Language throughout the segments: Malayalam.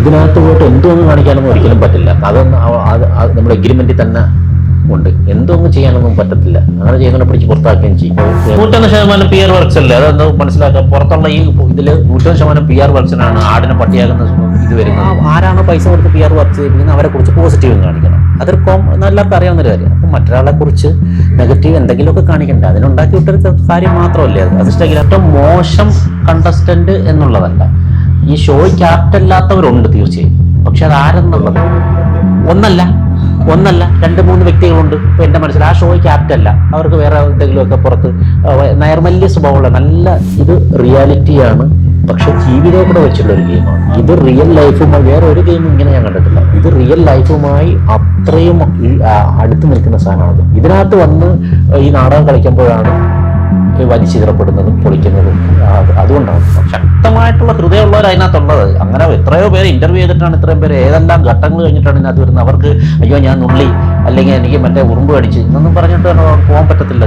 ഇതിനകത്ത് പോയിട്ട് എന്തോന്നും കാണിക്കാനൊന്നും ഒരിക്കലും പറ്റില്ല. അതൊന്നും നമ്മുടെ എഗ്രിമെന്റിൽ തന്നെ ഉണ്ട്. എന്തൊന്നും ചെയ്യാനൊന്നും പറ്റത്തില്ല. അങ്ങനെ ചെയ്യുന്നതിനെ പിടിച്ച് പുറത്താക്കുകയും ചെയ്യും. 101% PR വർക്ക്സ് അല്ലേ, അതെന്തോ മനസ്സിലാക്കുക. പുറത്തുള്ള ഈ ഇതിൽ 100% PR വർക്ക്സിനാണ് ആടിനെ പട്ടിയാകുന്ന ഇത് വരുന്നത്. ആരാണ് പൈസ കൊടുത്ത് PR വർക്ക് ചെയ്യുന്നത് അവരെ കുറിച്ച് പോസിറ്റീവ് കാണിക്കണം. അതൊരു എല്ലാവർക്കും അറിയാവുന്നൊരു കാര്യം. അപ്പം മറ്റൊരാളെ കുറിച്ച് നെഗറ്റീവ് എന്തെങ്കിലുമൊക്കെ കാണിക്കണ്ടേ, അതിനുണ്ടാക്കി വിട്ടൊരു കാര്യം മാത്രമല്ലേ അത്. അതിഷ്ടമെങ്കിൽ ഏറ്റവും മോശം കണ്ടസ്റ്റന്റ് എന്നുള്ളതല്ല, ഈ ഷോയ്ക്ക് ആപ്റ്റല്ലാത്തവരുണ്ട് തീർച്ചയായും. പക്ഷെ അത് ആരെന്നുള്ളത് ഒന്നല്ല 2-3 വ്യക്തികളുണ്ട്. ഇപ്പൊ എന്റെ മനസ്സിൽ ആ ഷോയ്ക്ക് ആപ്റ്റല്ല, അവർക്ക് വേറെ എന്തെങ്കിലുമൊക്കെ പുറത്ത് നൈർമല്യ സ്വഭാവമുള്ള നല്ല ഇത് റിയാലിറ്റിയാണ്. പക്ഷെ ജീവിതം കൂടെ വെച്ചുള്ള ഒരു ഗെയിമാണ് ഇത്. റിയൽ ലൈഫുമായി വേറെ ഒരു ഗെയിം ഇങ്ങനെ ഞാൻ കണ്ടിട്ടില്ല. ഇത് റിയൽ ലൈഫുമായി അത്രയും അടുത്ത് നിൽക്കുന്ന സാധനമാണ്. ഇതിനകത്ത് വന്ന് ഈ നാടകം കളിക്കുമ്പോഴാണ് വലിച്ചിറപ്പെടുന്നതും പൊളിക്കുന്നതും. അതുകൊണ്ടാണ് ശക്തമായിട്ടുള്ള ഹൃദയമുള്ളവർ അതിനകത്തുള്ളത്. അങ്ങനെ എത്രയോ പേര് ഇന്റർവ്യൂ ചെയ്തിട്ടാണ് ഇത്രയും പേര് ഏതെല്ലാം ഘട്ടങ്ങൾ കഴിഞ്ഞിട്ടാണ് ഇതിനകത്ത് വരുന്നത്. അവർക്ക് അയ്യോ ഞാൻ നുള്ളി, അല്ലെങ്കിൽ എനിക്ക് മറ്റേ ഉറുമ്പ് കടിച്ച് എന്നൊന്നും പറഞ്ഞിട്ട് പോകാൻ പറ്റത്തില്ല.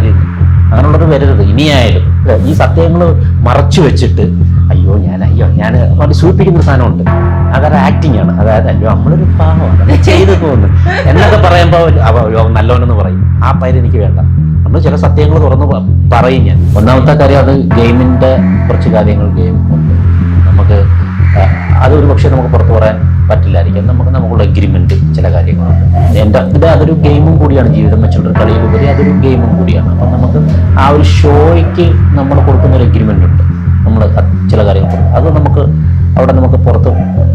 അങ്ങനെയുള്ളത് വരരുത് ഇനിയായാലും. ഈ സത്യങ്ങൾ മറച്ചു വെച്ചിട്ട് അയ്യോ ഞാൻ സൂചിപ്പിക്കുന്ന സാധനമുണ്ട്. അതൊരു ആക്ടിങ് ആണ്. അതായത് അയ്യോ നമ്മളൊരു പാവമാണ് ചെയ്തു പോകുന്നു എന്നൊക്കെ പറയുമ്പോൾ നല്ലോനെന്ന് പറയും. ആ പേര് എനിക്ക് വേണ്ട. നമ്മൾ ചില സത്യങ്ങൾ തുറന്ന് പറയും ഞാൻ. ഒന്നാമത്തെ കാര്യം, അത് ഗെയിമിന്റെ കുറച്ച് കാര്യങ്ങൾ ഗെയിം ഉണ്ട്. നമുക്ക് അതൊരു പക്ഷേ നമുക്ക് പുറത്ത് പറയാൻ പറ്റില്ലായിരിക്കും. നമുക്കുള്ള എഗ്രിമെന്റ് ചില കാര്യങ്ങളുണ്ട്. അതൊരു ഗെയിമും കൂടിയാണ്. ജീവിതം വെച്ചുള്ള കളിയിലുപരി അതൊരു ഗെയിമും കൂടിയാണ്. അപ്പം നമുക്ക് ആ ഒരു ഷോയ്ക്ക് നമ്മൾ കൊടുക്കുന്ന ഒരു എഗ്രിമെന്റ് ഉണ്ട്. നമ്മൾ ചില കാര്യങ്ങൾ അത് നമുക്ക് പുറത്ത്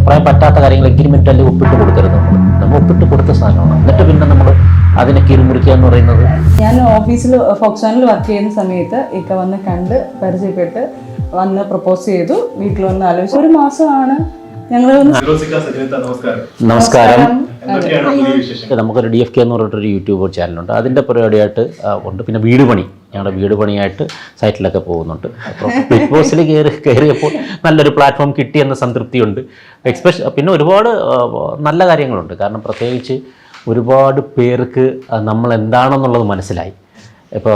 പറയാൻ പറ്റാത്ത കാര്യങ്ങൾ എഗ്രിമെന്റ് അല്ലെങ്കിൽ ഒപ്പിട്ട് കൊടുക്കരുത്. നമ്മൾ ഒപ്പിട്ട് കൊടുത്ത സാധനമാണ്. എന്നിട്ട് പിന്നെ നമ്മൾ അതിനെ കീറിമുറിക്കുക എന്ന് പറയുന്നത്. ഞാൻ ഓഫീസിൽ ഫോക്സോണിൽ വർക്ക് ചെയ്യുന്ന സമയത്ത് ഇക്ക വന്ന് കണ്ട് പരിചയപ്പെട്ട് വന്ന് പ്രപ്പോസ് ചെയ്തു. വീട്ടിൽ വന്ന് ആലോചിച്ചു. 1 മാസമാണ് ഞങ്ങൾ. നമസ്കാരം. നമുക്കൊരു DFK എന്ന് പറഞ്ഞിട്ടൊരു യൂട്യൂബ് ചാനലുണ്ട്. അതിൻ്റെ പരിപാടിയായിട്ട് ഉണ്ട്. പിന്നെ വീട് പണി, ഞങ്ങളുടെ വീട് പണിയായിട്ട് സൈറ്റിലൊക്കെ പോകുന്നുണ്ട്. അപ്പോൾ ബിഗ് ബോസിൽ കയറിയപ്പോൾ നല്ലൊരു പ്ലാറ്റ്ഫോം കിട്ടിയെന്ന സംതൃപ്തിയുണ്ട്. പിന്നെ ഒരുപാട് നല്ല കാര്യങ്ങളുണ്ട്. കാരണം പ്രത്യേകിച്ച് ഒരുപാട് പേർക്ക് നമ്മൾ എന്താണെന്നുള്ളത് മനസ്സിലായി. ഇപ്പോൾ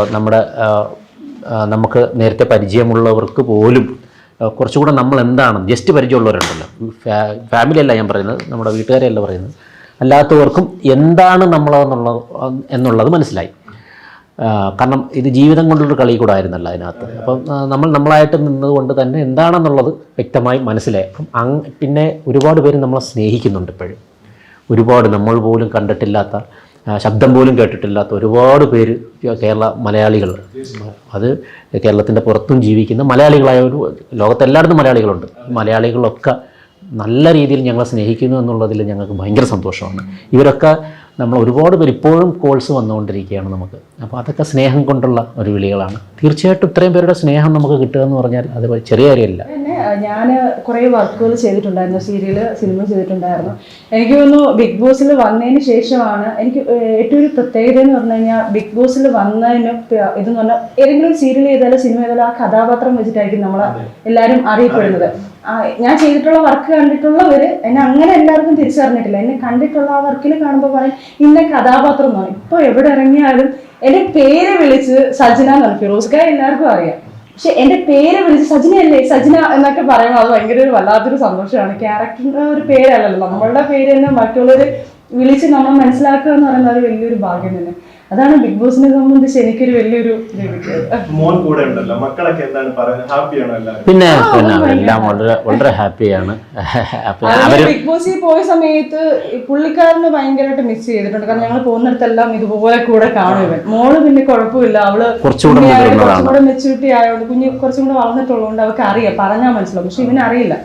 നമുക്ക് നേരത്തെ പരിചയമുള്ളവർക്ക് പോലും കുറച്ചുകൂടെ നമ്മൾ എന്താണ്, ജസ്റ്റ് പരിചയമുള്ളവരുണ്ടല്ലോ, ഫാമിലി അല്ല ഞാൻ പറയുന്നത്, നമ്മുടെ വീട്ടുകാരെയല്ല പറയുന്നത്, അല്ലാത്തവർക്കും എന്താണ് എന്നുള്ളത് മനസ്സിലായി. കാരണം ഇത് ജീവിതം കൊണ്ടൊരു കളി കൂടെ ആയിരുന്നല്ലോ അതിനകത്ത്. അപ്പം നമ്മളായിട്ട് നിന്നതുകൊണ്ട് തന്നെ എന്താണെന്നുള്ളത് വ്യക്തമായി മനസ്സിലായി. അപ്പം പിന്നെ ഒരുപാട് പേര് നമ്മളെ സ്നേഹിക്കുന്നുണ്ട് ഇപ്പോഴും. ഒരുപാട് നമ്മൾ പോലും കണ്ടിട്ടില്ലാത്ത, ശബ്ദം പോലും കേട്ടിട്ടില്ലാത്ത ഒരുപാട് പേര് മലയാളികൾ, അത് കേരളത്തിൻ്റെ പുറത്തും ജീവിക്കുന്ന മലയാളികളായ ലോകത്തെല്ലായിടത്തും മലയാളികളുണ്ട്. മലയാളികളൊക്കെ നല്ല രീതിയിൽ ഞങ്ങളെ സ്നേഹിക്കുന്നു എന്നുള്ളതിൽ ഞങ്ങൾക്ക് ഭയങ്കര സന്തോഷമാണ്. ഇവരൊക്കെ നമ്മൾ ഒരുപാട് പേര് ഇപ്പോഴും കോൾസ് വന്നുകൊണ്ടിരിക്കുകയാണ് നമുക്ക്. അപ്പോൾ അതൊക്കെ സ്നേഹം കൊണ്ടുള്ള ഒരു വിളികളാണ്. തീർച്ചയായിട്ടും ഇത്രയും പേരുടെ സ്നേഹം നമുക്ക് കിട്ടുക എന്ന് പറഞ്ഞാൽ അത് ചെറിയ കാര്യമല്ല. ഞാൻ കുറേ വർക്കുകൾ ചെയ്തിട്ടുണ്ടായിരുന്നു, സിനിമ ചെയ്തിട്ടുണ്ടായിരുന്നു. എനിക്ക് തോന്നുന്നു ബിഗ് ബോസിൽ വന്നതിന് ശേഷമാണ് എനിക്ക് ഏറ്റവും ഒരു പ്രത്യേകത എന്ന് പറഞ്ഞു കഴിഞ്ഞാൽ, ബിഗ് ബോസിൽ വന്നതിന് ഇതെന്ന് പറഞ്ഞാൽ ഏതെങ്കിലും സീരിയൽ ചെയ്താലും സിനിമ ചെയ്താലും ആ കഥാപാത്രം വെച്ചിട്ടായിരിക്കും നമ്മളെ എല്ലാവരും അറിയപ്പെടുന്നത്. ഞാൻ ചെയ്തിട്ടുള്ള വർക്ക് കണ്ടിട്ടുള്ളവര് എന്നെ അങ്ങനെ എല്ലാവർക്കും തിരിച്ചറിഞ്ഞിട്ടില്ല. എന്നെ കണ്ടിട്ടുള്ള ആ വർക്കിൽ കാണുമ്പോൾ പറയും ഇന്ന കഥാപാത്രം എന്ന് പറയും. ഇപ്പൊ എവിടെ ഇറങ്ങിയാലും എന്റെ പേര് വിളിച്ച് സജന എന്ന് പറയും. ഫിറോസ്ഖാൻ എല്ലാവർക്കും അറിയാം. പക്ഷെ എന്റെ പേര് വിളിച്ച് സജനയല്ലേ സജന എന്നൊക്കെ പറയുമ്പോൾ അത് ഭയങ്കര ഒരു വല്ലാത്തൊരു സന്തോഷമാണ്. ക്യാരക്ടറിന്റെ ഒരു പേരല്ലല്ലോ, നമ്മളുടെ പേര് തന്നെ മറ്റുള്ളവര് വിളിച്ച് നമ്മൾ മനസ്സിലാക്കുക എന്ന് പറയുന്നത് അത് വലിയൊരു ഭാഗ്യം തന്നെ. അതാണ് ബിഗ് ബോസിനെ സംബന്ധിച്ച് എനിക്കൊരു വലിയൊരു പിന്നെ എല്ലാം വളരെ ഹാപ്പിയാണ്. ബിഗ് ബോസിൽ പോയ സമയത്ത് പുള്ളിക്കാരന് ഭയങ്കരമായിട്ട് മിസ് ചെയ്തിട്ടുണ്ട്. കാരണം ഞങ്ങൾ പോകുന്നിടത്തെല്ലാം ഇതുപോലെ കൂടെ കാണും. മോള് പിന്നെ കുഴപ്പമില്ല, അവള് കുറച്ചുകൂടെ മെച്ചൂരിറ്റി ആയതുകൊണ്ട്, കുഞ്ഞ് കുറച്ചും കൂടെ വളർന്നിട്ടുള്ളതുകൊണ്ട് അവർക്ക് അറിയാം, പറഞ്ഞാൽ മനസ്സിലാവും. പക്ഷെ ഇവനറിയില്ല.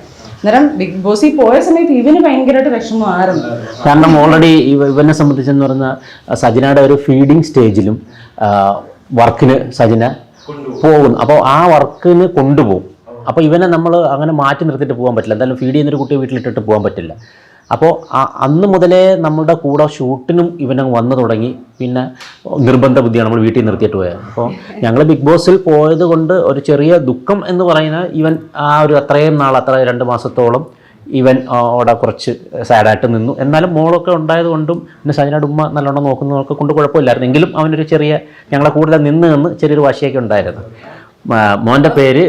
അന്നേരം ബിഗ് ബോസിൽ പോയ സമയത്ത് ഇവന് ഭയങ്കരമായിട്ട് വിഷമമായിരുന്നു. കാരണം ഓൾറെഡി ഇവനെ സംബന്ധിച്ചെന്ന് പറഞ്ഞാൽ സജനയുടെ ഒരു ഫീഡിങ് സ്റ്റേജിലും വർക്കിന് സജന പോകുന്നു. അപ്പോൾ ആ വർക്കിന് കൊണ്ടുപോകും. അപ്പോൾ ഇവനെ നമ്മൾ അങ്ങനെ മാറ്റി നിർത്തിയിട്ട് പോകാൻ പറ്റില്ല. എന്തായാലും ഫീഡ് ചെയ്യുന്നൊരു കുട്ടിയെ വീട്ടിലിട്ടിട്ട് പോകാൻ പറ്റില്ല. അപ്പോൾ അന്ന് മുതലേ നമ്മളുടെ കൂടെ ഷൂട്ടിനും ഇവനങ്ങ് വന്നു തുടങ്ങി. പിന്നെ നിർബന്ധ ബുദ്ധിയാണ് നമ്മൾ വീട്ടിൽ നിർത്തിയിട്ട് പോയത്. അപ്പോൾ ഞങ്ങൾ ബിഗ് ബോസിൽ പോയത് കൊണ്ട് ഒരു ചെറിയ ദുഃഖം എന്ന് പറയുന്നത്, ഇവൻ അത്രയും നാൾ 2 മാസത്തോളം ഇവൻ അവിടെ കുറച്ച് സാഡായിട്ട് നിന്നു. എന്നാലും മോളൊക്കെ ഉണ്ടായതുകൊണ്ടും പിന്നെ സജനയുടെ ഉമ്മ നല്ലോണം നോക്കുന്നതൊക്കെ കൊണ്ട് കുഴപ്പമില്ലായിരുന്നു. എങ്കിലും അവനൊരു ചെറിയ ഞങ്ങളെ കൂടുതൽ നിന്ന് ചെറിയൊരു വാശിയൊക്കെ ഉണ്ടായിരുന്നു. മോൻ്റെ പേര്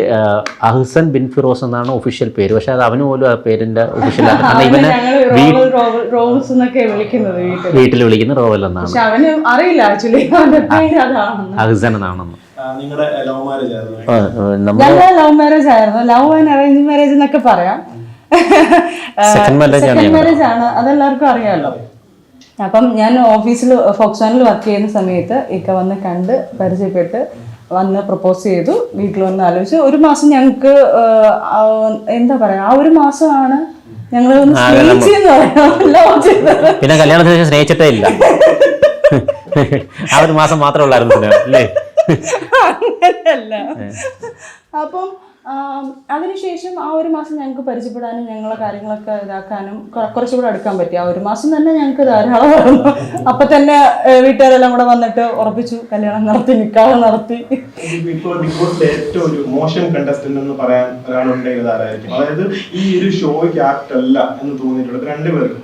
അഹ്സൻ ബിൻ ഫിറോസ് എന്നാണ് ഒഫീഷ്യൽ പേര്. പക്ഷെ അത് അവന് പോലും ആ പേരിന്റെ ഒഫീഷ്യൽ ഇവനെ റോൾസ് എന്നൊക്കെ വിളിക്കുന്നത് വീട്ടിൽ വിളിക്കുന്ന റോവൽ എന്നാണ്. പക്ഷെ അവന് അറിയില്ല ആക്ച്വലി അഹ്സൻ എന്നാണെന്ന്. ഞങ്ങൾ ലവ് മാരേജ് ആയിരുന്നു. ലവ് ആൻഡ് അറേഞ്ച് മാരേജ് എന്നൊക്കെ പറയാം. സെക്കൻഡ് മാരേജ് ആണ്, അതെല്ലാവർക്കും അറിയാമല്ലോ. അപ്പം ഞാൻ ഓഫീസിൽ ഫോക്സോണിൽ വർക്ക് ചെയ്യുന്ന സമയത്ത് ഇക്ക വന്ന് കണ്ട് പരിചയപ്പെട്ട് വന്ന് പ്രപ്പോസ് ചെയ്തു. വീട്ടിൽ വന്ന് ആലോചിച്ചു. ഒരു മാസം ഞങ്ങൾക്ക് എന്താ പറയാ, ആ ഒരു മാസമാണ് ഞങ്ങൾ പിന്നെ കല്യാണത്തിന് ശേഷം സ്നേഹിച്ചിട്ടേ ഇല്ല. ആ ഒരു മാസം മാത്രമേ ഉള്ളായിരുന്നു അല്ലേ? അങ്ങനെയല്ല. അപ്പം അതിനുശേഷം ആ ഒരു മാസം ഞങ്ങൾക്ക് പരിചയപ്പെടാനും ഞങ്ങളെ കാര്യങ്ങളൊക്കെ ഇതാക്കാനും കുറച്ചുകൂടെ അടുക്കാൻ പറ്റി. ആ ഒരു മാസം തന്നെ ഞങ്ങൾക്ക് ധാരാളമായിരുന്നു. അപ്പൊ തന്നെ വീട്ടുകാരെല്ലാം കൂടെ വന്നിട്ട് ഉറപ്പിച്ചു, കല്യാണം നടത്തി, നിക്കാഹ് നടത്തി. ഏറ്റവും ഒരു മോശം കണ്ടസ്റ്റന്റ് എന്ന് പറയാൻ ഒരാളുണ്ടെങ്കിൽ ആരായിരിക്കും? അതായത് ഈ ഒരു ഷോയ്ക്ക് ആക്ട് അല്ല എന്ന് തോന്നിയിട്ടുള്ളത് രണ്ടുപേർക്കും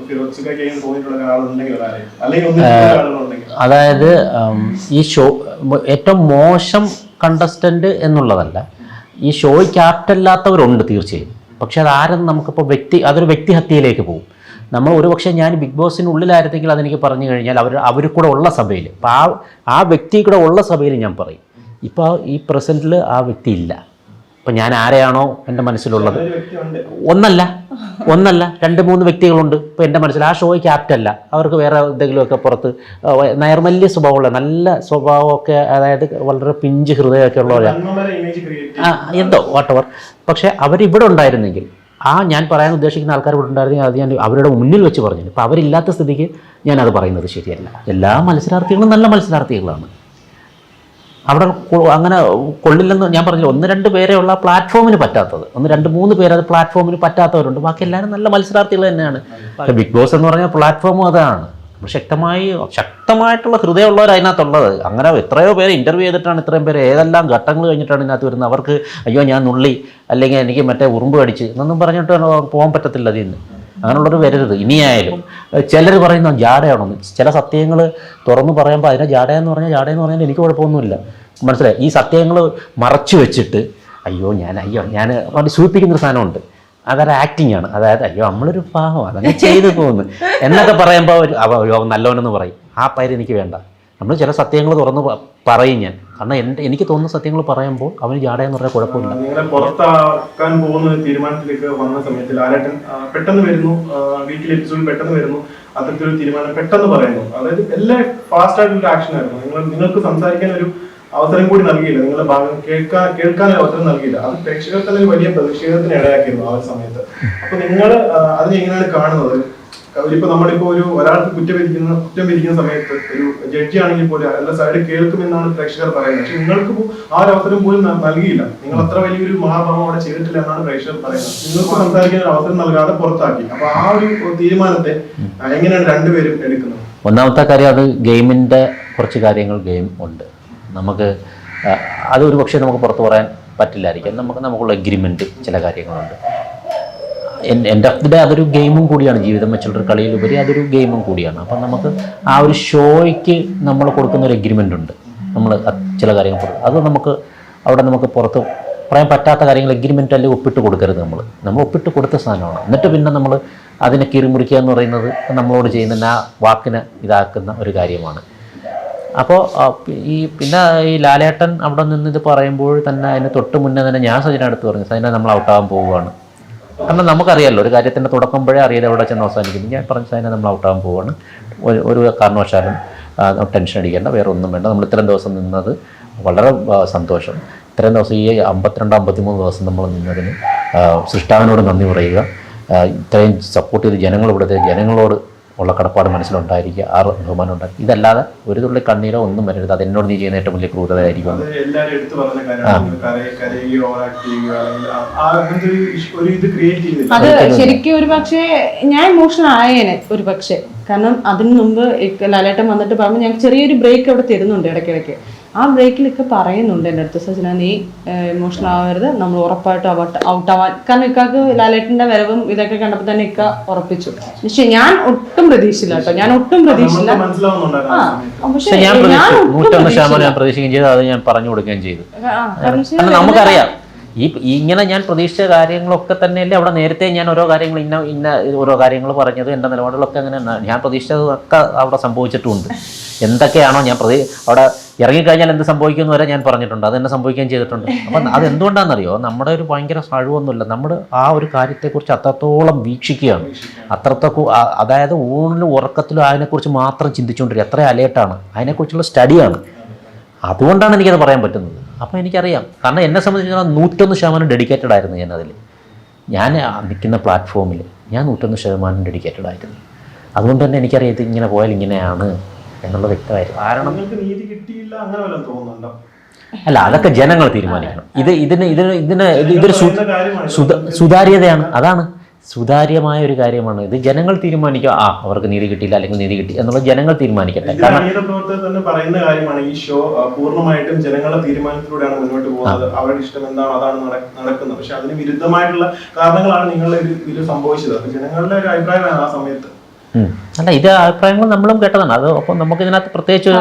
തോന്നിയിട്ടുള്ള ഒരാളുണ്ടെങ്കിൽ ആരായിരിക്കും? അല്ലെങ്കിൽ ഒന്നുണ്ടെങ്കിൽ? അതായത് ഈ ഷോ ഏറ്റവും മോശം കണ്ടസ്റ്റന്റ് എന്നുള്ളതല്ല, ഈ ഷോയ്ക്ക് ആപ്റ്റല്ലാത്തവരുണ്ട് തീർച്ചയായും. പക്ഷെ അതാരെന്ന് നമുക്കിപ്പോൾ അതൊരു വ്യക്തിഹത്യയിലേക്ക് പോകും. നമ്മൾ ഒരുപക്ഷെ ഞാൻ ബിഗ് ബോസിനുള്ളിലായിരുന്നെങ്കിൽ അതെനിക്ക് പറഞ്ഞു കഴിഞ്ഞാൽ അവർ കൂടെ ഉള്ള സഭയിൽ, ഇപ്പോൾ ആ വ്യക്തി കൂടെ ഉള്ള സഭയിൽ ഞാൻ പറയും. ഇപ്പോൾ ഈ പ്രസൻറ്റിൽ ആ വ്യക്തി ഇല്ല. ഇപ്പം ഞാൻ ആരെയാണോ എൻ്റെ മനസ്സിലുള്ളത്, ഒന്നല്ല 2-3 വ്യക്തികളുണ്ട് ഇപ്പോൾ എൻ്റെ മനസ്സിൽ. ആ ഷോയ്ക്ക് ആപ്റ്റല്ല, അവർക്ക് വേറെ എന്തെങ്കിലുമൊക്കെ പുറത്ത് നൈർമല്യ സ്വഭാവമുള്ള നല്ല സ്വഭാവമൊക്കെ, അതായത് വളരെ പിഞ്ച് ഹൃദയമൊക്കെ ഉള്ളവരാണ്, എന്തോ വാട്ടവർ. പക്ഷേ അവരിവിടെ ഉണ്ടായിരുന്നെങ്കിൽ, ഞാൻ പറയാൻ ഉദ്ദേശിക്കുന്ന ആൾക്കാർ ഇവിടെ ഉണ്ടായിരുന്നെങ്കിൽ അത് ഞാൻ അവരുടെ മുന്നിൽ വെച്ച് പറഞ്ഞു. ഇപ്പോൾ അവരില്ലാത്ത സ്ഥിതിക്ക് ഞാനത് പറയുന്നത് ശരിയല്ല. എല്ലാ മത്സരാർത്ഥികളും നല്ല മത്സരാർത്ഥികളാണ്. അവിടെ അങ്ങനെ കൊള്ളില്ലെന്ന് ഞാൻ പറഞ്ഞില്ല. 1-2 പേരെ ഉള്ള പ്ലാറ്റ്ഫോമിന് പറ്റാത്തത്, 1-2-3 പേര് അത് പ്ലാറ്റ്ഫോമിന് പറ്റാത്തവരുണ്ട്. ബാക്കി എല്ലാവരും നല്ല മത്സരാർത്ഥികൾ തന്നെയാണ്. ബിഗ് ബോസ് എന്ന് പറഞ്ഞാൽ പ്ലാറ്റ്ഫോമും അതാണ്. ശക്തമായിട്ടുള്ള ഹൃദയമുള്ളവർ അതിനകത്തുള്ളത്. അങ്ങനെ എത്രയോ പേര് ഇൻ്റർവ്യൂ ചെയ്തിട്ടാണ് ഇത്രയും പേര് ഏതെല്ലാം ഘട്ടങ്ങൾ കഴിഞ്ഞിട്ടാണ് ഇതിനകത്ത് വരുന്നത്. അവർക്ക് അയ്യോ ഞാൻ നുള്ളി, അല്ലെങ്കിൽ എനിക്ക് മറ്റേ ഉറുമ്പ് കടിച്ച് എന്നൊന്നും പറഞ്ഞിട്ട് പോകാൻ പറ്റത്തില്ല. അതിൽ നിന്ന് അങ്ങനെയുള്ളവർ വരരുത് ഇനിയായാലും. ചിലർ പറയുന്ന ജാടയാണെന്ന്. ചില സത്യങ്ങൾ തുറന്നു പറയുമ്പോൾ അതിനെ ജാടയെന്ന് പറഞ്ഞാൽ എനിക്ക് കുഴപ്പമൊന്നുമില്ല, മനസ്സിലായി. ഈ സത്യങ്ങൾ മറച്ചു വെച്ചിട്ട് ഞാൻ സൂചിപ്പിക്കുന്നൊരു സാധനമുണ്ട്. അതൊരു ആക്ടിങ് ആണ്. അതായത് നമ്മളൊരു പാവം അതങ്ങനെ ചെയ്തു പോകുന്നു എന്നൊക്കെ പറയുമ്പോൾ നല്ലവനെന്ന് പറയും. ആ പേര് എനിക്ക് വേണ്ട. നമ്മൾ ചില സത്യങ്ങൾ തുറന്ന് പറയും ഞാൻ. കാരണം എനിക്ക് തോന്നുന്ന സത്യങ്ങൾ പറയുമ്പോൾ അവന് ജാടയെന്ന് പറഞ്ഞാൽ കുഴപ്പമില്ല. നിങ്ങളെ പുറത്താക്കാൻ പോകുന്ന തീരുമാനത്തിലേക്ക് വന്ന സമയത്ത് ലാലേട്ടൻ പെട്ടെന്ന് വരുന്നു, വീക്കിലി എപ്പിസോഡിൽ പെട്ടെന്ന് വരുന്നു, അത്തരത്തിലൊരു തീരുമാനം പെട്ടെന്ന് പറയുന്നു. അതായത് എല്ലാം ഫാസ്റ്റ് ആയിട്ടുള്ള ആക്ഷൻ ആയിരുന്നു. നിങ്ങൾക്ക് സംസാരിക്കാൻ ഒരു അവസരം കൂടി നൽകിയില്ല, നിങ്ങളുടെ ഭാഗം കേൾക്കാൻ അവസരം നൽകിയില്ല. അത് പ്രേക്ഷകർ തന്നെ ഒരു വലിയ പ്രതിഷേധത്തിന് ഇടയാക്കിയിരുന്നു ആ ഒരു സമയത്ത്. അപ്പൊ നിങ്ങൾ അതിനെ എങ്ങനെയാണ് കാണുന്നത്? ഇപ്പൊ നമ്മളിപ്പോ ഒരാൾക്ക് കുറ്റം വിധിക്കുന്ന സമയത്ത് ഒരു ജഡ്ജി ആണെങ്കിൽ പോലും എല്ലാ സൈഡ് കേൾക്കുമെന്നാണ് പ്രേക്ഷകർ പറയുന്നത്. പക്ഷെ നിങ്ങൾക്ക് ആ ഒരു അവസരം പോലും നൽകിയില്ല. നിങ്ങൾ അത്ര വലിയൊരു മഹാഭാവം അവിടെ ചെയ്തിട്ടില്ല എന്നാണ് പ്രേക്ഷകർ പറയുന്നത്. നിങ്ങൾക്ക് സംസാരിക്കാൻ ഒരു അവസരം നൽകാതെ പുറത്താക്കി. അപ്പൊ ആ ഒരു തീരുമാനത്തെ എങ്ങനെയാണ് രണ്ടുപേരും എടുക്കുന്നത്? ഒന്നാമത്തെ കാര്യം, അത് ഗെയിമിന്റെ കുറച്ച് കാര്യങ്ങൾ ഗെയിം ഉണ്ട്. നമുക്ക് അതൊരു പക്ഷേ നമുക്ക് പുറത്ത് പറയാൻ പറ്റില്ലായിരിക്കും. നമുക്കുള്ള എഗ്രിമെന്റ് ചില കാര്യങ്ങളുണ്ട്. എൻ്റെ ഓഫ് ദി ഡേ അതൊരു ഗെയിമും കൂടിയാണ്. ജീവിതം വെച്ചുള്ളൊരു കളിയിലുപരി അതൊരു ഗെയിമും കൂടിയാണ്. അപ്പം നമുക്ക് ആ ഒരു ഷോയ്ക്ക് നമ്മൾ കൊടുക്കുന്ന ഒരു എഗ്രിമെൻ്റ് ഉണ്ട്. നമ്മൾ ചില കാര്യങ്ങൾ അത് നമുക്ക് പുറത്ത് പറയാൻ പറ്റാത്ത കാര്യങ്ങൾ എഗ്രിമെൻ്റ് അല്ലെങ്കിൽ ഒപ്പിട്ട് കൊടുക്കരുത്. നമ്മൾ ഒപ്പിട്ട് കൊടുത്ത സാധനമാണ്. എന്നിട്ട് പിന്നെ നമ്മൾ അതിനെ കീറിമുറിക്കുക എന്ന് പറയുന്നത് നമ്മളോട് ചെയ്യുന്ന ആ വാക്കിനെ ഇതാക്കുന്ന ഒരു കാര്യമാണ്. അപ്പോൾ പിന്നെ ഈ ലാലേട്ടൻ അവിടെ നിന്ന് ഇത് പറയുമ്പോൾ തന്നെ അതിന് തൊട്ട് മുന്നേ തന്നെ ഞാൻ സജിനടുത്ത് പറഞ്ഞു, സജിന നമ്മൾ ഔട്ടാകാൻ പോവുകയാണ്. കാരണം നമുക്കറിയാമല്ലോ ഒരു കാര്യത്തിൻ്റെ തുടക്കുമ്പോഴേ അറിയാതെ എവിടെ ചെന്ന് അവസാനിക്കുന്നു. ഞാൻ പറഞ്ഞ സൈന നമ്മൾ ഔട്ടാകാൻ പോവുകയാണ്, ഒരു കാരണവശാലും ടെൻഷൻ അടിക്കേണ്ട, വേറെ ഒന്നും വേണ്ട. നമ്മൾ ഇത്രയും ദിവസം നിന്നത് വളരെ സന്തോഷം. ഇത്രയും ദിവസം ഈ 52-53 ദിവസം നമ്മൾ നിന്നതിന് സൃഷ്ടാവിനോട് നന്ദി പറയുക. ഇത്രയും സപ്പോർട്ട് ചെയ്ത് ജനങ്ങളോട് ഉള്ള കടപ്പാട് മനസ്സിലുണ്ടായിരിക്കുക, ആ ബഹുമാനം ഉണ്ടായിരിക്കും. ഇതല്ലാതെ ഒരു തുള്ളി കണ്ണീരോ ഒന്നും വരരുത്. അത് എന്നോട് നീ ചെയ്യുന്ന ഏറ്റവും വലിയ ക്രൂരതയായിരിക്കും. അത് ശരിക്കും ഒരു പക്ഷേ ഞാൻ ഇമോഷണൽ ആയേനെ ഒരു പക്ഷേ. കാരണം അതിന് മുമ്പ് ലാലേട്ടൻ വന്നിട്ട് പറയുമ്പോൾ ഞങ്ങൾക്ക് ചെറിയൊരു ബ്രേക്ക് അവിടെ തരുന്നുണ്ട് ഇടയ്ക്കിടയ്ക്ക്. ആ ബ്രേക്കിൽ ഇക്ക പറയുന്നുണ്ട് എൻ്റെ അടുത്ത്, സജന നീ ഇമോഷണൽ ആവരുത്, നമ്മൾ ഉറപ്പായിട്ടും ഔട്ട് ആവാൻ. കാരണം ഇക്കാക്ക് ലാലേട്ടൻ്റെ വരവും ഇതൊക്കെ കണ്ടപ്പോൾ തന്നെ ഇക്ക ഉറപ്പിച്ചു. പക്ഷെ ഞാൻ ഒട്ടും പ്രതീക്ഷയില്ല കേട്ടോ, ഞാൻ ഒട്ടും പ്രതീക്ഷയില്ല. പക്ഷെ ഞാൻ 101% ഞാൻ പ്രതീക്ഷിക്കുകയും ചെയ്തു, അത് ഞാൻ പറഞ്ഞു കൊടുക്കുകയും ചെയ്തു. കാരണം നമുക്കറിയാം ഇങ്ങനെ ഞാൻ പ്രതീക്ഷിച്ച കാര്യങ്ങളൊക്കെ തന്നെയല്ലേ അവിടെ നേരത്തെ ഞാൻ ഓരോ കാര്യങ്ങൾ ഇന്ന ഓരോ കാര്യങ്ങൾ പറഞ്ഞത്, എൻ്റെ നിലപാടുകളൊക്കെ അങ്ങനെ ഞാൻ പ്രതീക്ഷിച്ചതൊക്കെ അവിടെ സംഭവിച്ചിട്ടുമുണ്ട്. എന്തൊക്കെയാണോ ഞാൻ അവിടെ ഇറങ്ങിക്കഴിഞ്ഞാൽ എന്ത് സംഭവിക്കുമെന്ന് വരെ ഞാൻ പറഞ്ഞിട്ടുണ്ട്, അത് തന്നെ സംഭവിക്കുകയും ചെയ്തിട്ടുണ്ട്. അപ്പം അതെന്തുകൊണ്ടാണെന്നറിയോ, നമ്മുടെ ഒരു ഭയങ്കര കഴിവൊന്നുമില്ല, നമ്മൾ ആ ഒരു കാര്യത്തെക്കുറിച്ച് അത്രത്തോളം വീക്ഷിക്കുകയാണ്, അതായത് ഊണിലും ഉറക്കത്തിലും അതിനെക്കുറിച്ച് മാത്രം ചിന്തിച്ചുകൊണ്ടിരിക്കുക, എത്ര അലേർട്ടാണ്, അതിനെക്കുറിച്ചുള്ള സ്റ്റഡിയാണ്. അതുകൊണ്ടാണ് എനിക്കത് പറയാൻ പറ്റുന്നത്. അപ്പോൾ എനിക്കറിയാം, കാരണം എന്നെ സംബന്ധിച്ചിടത്തോളം 101% ഡെഡിക്കേറ്റഡ് ആയിരുന്നു ഞാനതിൽ. ഞാൻ നിൽക്കുന്ന പ്ലാറ്റ്ഫോമിൽ ഞാൻ 101% ഡെഡിക്കേറ്റഡ് ആയിരുന്നു. അതുകൊണ്ട് തന്നെ എനിക്കറിയാം ഇത് ഇങ്ങനെ പോയാൽ ഇങ്ങനെയാണ് എന്നുള്ളത് വ്യക്തമായിരുന്നു. കാരണം നീതി കിട്ടിയില്ല അങ്ങനെ വല്ലതും തോന്നുന്നുണ്ടോ? അല്ല, അതൊക്കെ ജനങ്ങൾ തീരുമാനിക്കണം. ഇതൊരു സുതാര്യതയാണ്, അതാണ് സുതാര്യമായ ഒരു കാര്യമാണ്. ഇത് ജനങ്ങൾ തീരുമാനിക്കുക, അവർക്ക് നീതി കിട്ടിയില്ല അല്ലെങ്കിൽ നീതി കിട്ടി എന്നുള്ളത് ജനങ്ങൾ തീരുമാനിക്കട്ടെ. പ്രവർത്തകർ തന്നെ പറയുന്ന കാര്യമാണ്, ഈ ഷോ പൂർണ്ണമായിട്ടും ജനങ്ങളുടെ തീരുമാനത്തിലൂടെയാണ് മുന്നോട്ട് പോകുന്നത്, അവരുടെ ഇഷ്ടം എന്താണ് അതാണ് നടക്കുന്നത്. പക്ഷെ അതിന് വിരുദ്ധമായിട്ടുള്ള കാരണങ്ങളാണ് നിങ്ങളുടെ ഇതിൽ സംഭവിച്ചത്. അപ്പൊ ജനങ്ങളുടെ ഒരു അഭിപ്രായമാണ് ആ സമയത്ത്. അല്ല, ഇത് അഭിപ്രായങ്ങൾ നമ്മളും കേട്ടതാണ്. അത് അപ്പോൾ നമുക്ക് ഇതിനകത്ത് പ്രത്യേകിച്ച്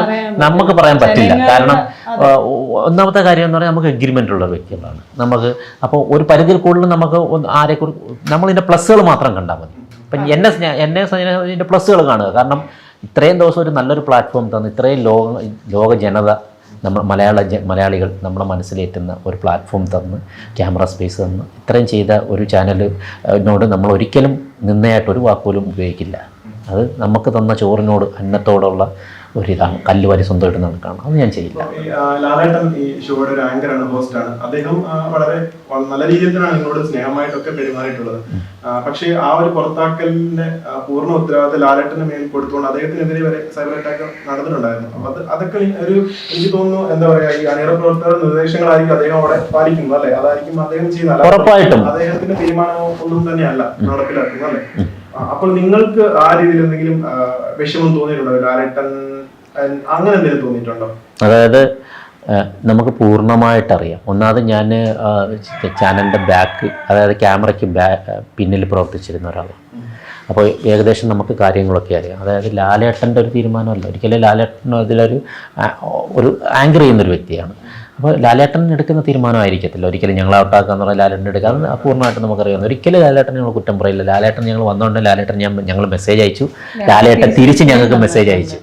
നമുക്ക് പറയാൻ പറ്റില്ല. കാരണം ഒന്നാമത്തെ കാര്യം എന്ന് പറഞ്ഞാൽ നമുക്ക് എഗ്രിമെൻ്റ് ഉള്ള വ്യക്തികളാണ് നമുക്ക്. അപ്പോൾ ഒരു പരിധിയിൽ കൂടുതൽ നമുക്ക് ആരെക്കുറിച്ച് നമ്മളിതിൻ്റെ പ്ലസ്സുകൾ മാത്രം കണ്ടാൽ മതി. ഇപ്പം എന്നെ ഇതിൻ്റെ പ്ലസ്സുകൾ കാണുക. കാരണം ഇത്രയും ദിവസം ഒരു നല്ലൊരു പ്ലാറ്റ്ഫോം തന്ന്, ഇത്രയും ലോക ജനത മലയാളികൾ നമ്മുടെ മനസ്സിലേറ്റുന്ന ഒരു പ്ലാറ്റ്ഫോം തന്ന്, ക്യാമറ സ്പേസ് തന്ന് ഇത്രയും ചെയ്ത ഒരു ചാനലിനോട് നമ്മൾ ഒരിക്കലും നിന്നയായിട്ടൊരു വാക്കുപോലും ഉപയോഗിക്കില്ല. അത് നമുക്ക് തന്ന ചോറിനോട്, അന്നത്തോടുള്ള ഒരിതാണ്. കല്ലുവാരി സ്വന്തമായിട്ട് നടക്കുകയാണ്, അത് ഞാൻ ചെയ്യില്ല. ലാലേട്ടൻ ഈ ഷോയുടെ ഒരു ആങ്കറാണ്, ഹോസ്റ്റാണ്. അദ്ദേഹം വളരെ നല്ല രീതിയിൽ തന്നെയാണ് നിങ്ങളോട് സ്നേഹമായിട്ടൊക്കെ പെരുമാറിയിട്ടുള്ളത്. പക്ഷേ ആ ഒരു പുറത്താക്കലിന്റെ പൂർണ്ണ ഉത്തരവാദിത്തം ലാലേട്ടന് മേൽ കൊടുത്തുകൊണ്ട് അദ്ദേഹത്തിനെതിരെ വരെ സൈബർ അറ്റാക്ക് നടന്നിട്ടുണ്ടായിരുന്നു. അപ്പൊ അതൊക്കെ ഒരു എനിക്ക് തോന്നുന്നു, എന്താ പറയാ, ഈ അണിയറ പ്രവർത്തകർ നിർദ്ദേശങ്ങളായിരിക്കും അദ്ദേഹം അവിടെ പാലിക്കുന്നത് അല്ലെ? അതായിരിക്കും അദ്ദേഹം ചെയ്യുന്നത്. ഉറപ്പായിട്ടും അദ്ദേഹത്തിന്റെ തീരുമാനമോ ഒന്നും തന്നെയല്ല നടപ്പിലാക്കുന്നത് അല്ലെ? അപ്പോൾ നിങ്ങൾക്ക് ആ രീതിയിൽ എന്തെങ്കിലും വിഷമം തോന്നിയിട്ടുണ്ടോ? ലാലേട്ടൻ അങ്ങനെ എന്തെങ്കിലും തോന്നിയിട്ടുണ്ടോ? അതായത് നമുക്ക് പൂർണ്ണമായിട്ടറിയാം. ഒന്നാമത് ഞാൻ ചാനലിൻ്റെ അതായത് ക്യാമറയ്ക്ക് പിന്നിൽ പ്രവർത്തിച്ചിരുന്ന ഒരാളാണ്. അപ്പോൾ ഏകദേശം നമുക്ക് കാര്യങ്ങളൊക്കെ അറിയാം. അതായത് ലാലേട്ടൻ്റെ ഒരു തീരുമാനമല്ല, ഒരിക്കലും ലാലേട്ടൻ അതിലൊരു ആങ്കർ ചെയ്യുന്നൊരു വ്യക്തിയാണ്. അപ്പോൾ ലാലേട്ടൻ എടുക്കുന്ന തീരുമാനമായിരിക്കത്തില്ല ഒരിക്കലും ഞങ്ങൾ ഔട്ടാക്കുക എന്ന് പറഞ്ഞാൽ ലാലേട്ടൻ എടുക്കുക, അത് പൂർണ്ണമായിട്ട് നമുക്കറിയാം. ഒരിക്കലും ലാലേട്ടൻ ഞങ്ങൾ കുറ്റം പറയില്ല. ലാലേട്ടൻ ഞങ്ങൾ വന്നുകൊണ്ട് ഞങ്ങൾ മെസ്സേജ് അയച്ചു, ലാലേട്ടൻ തിരിച്ച് ഞങ്ങൾക്ക് മെസ്സേജ് അയച്ചു.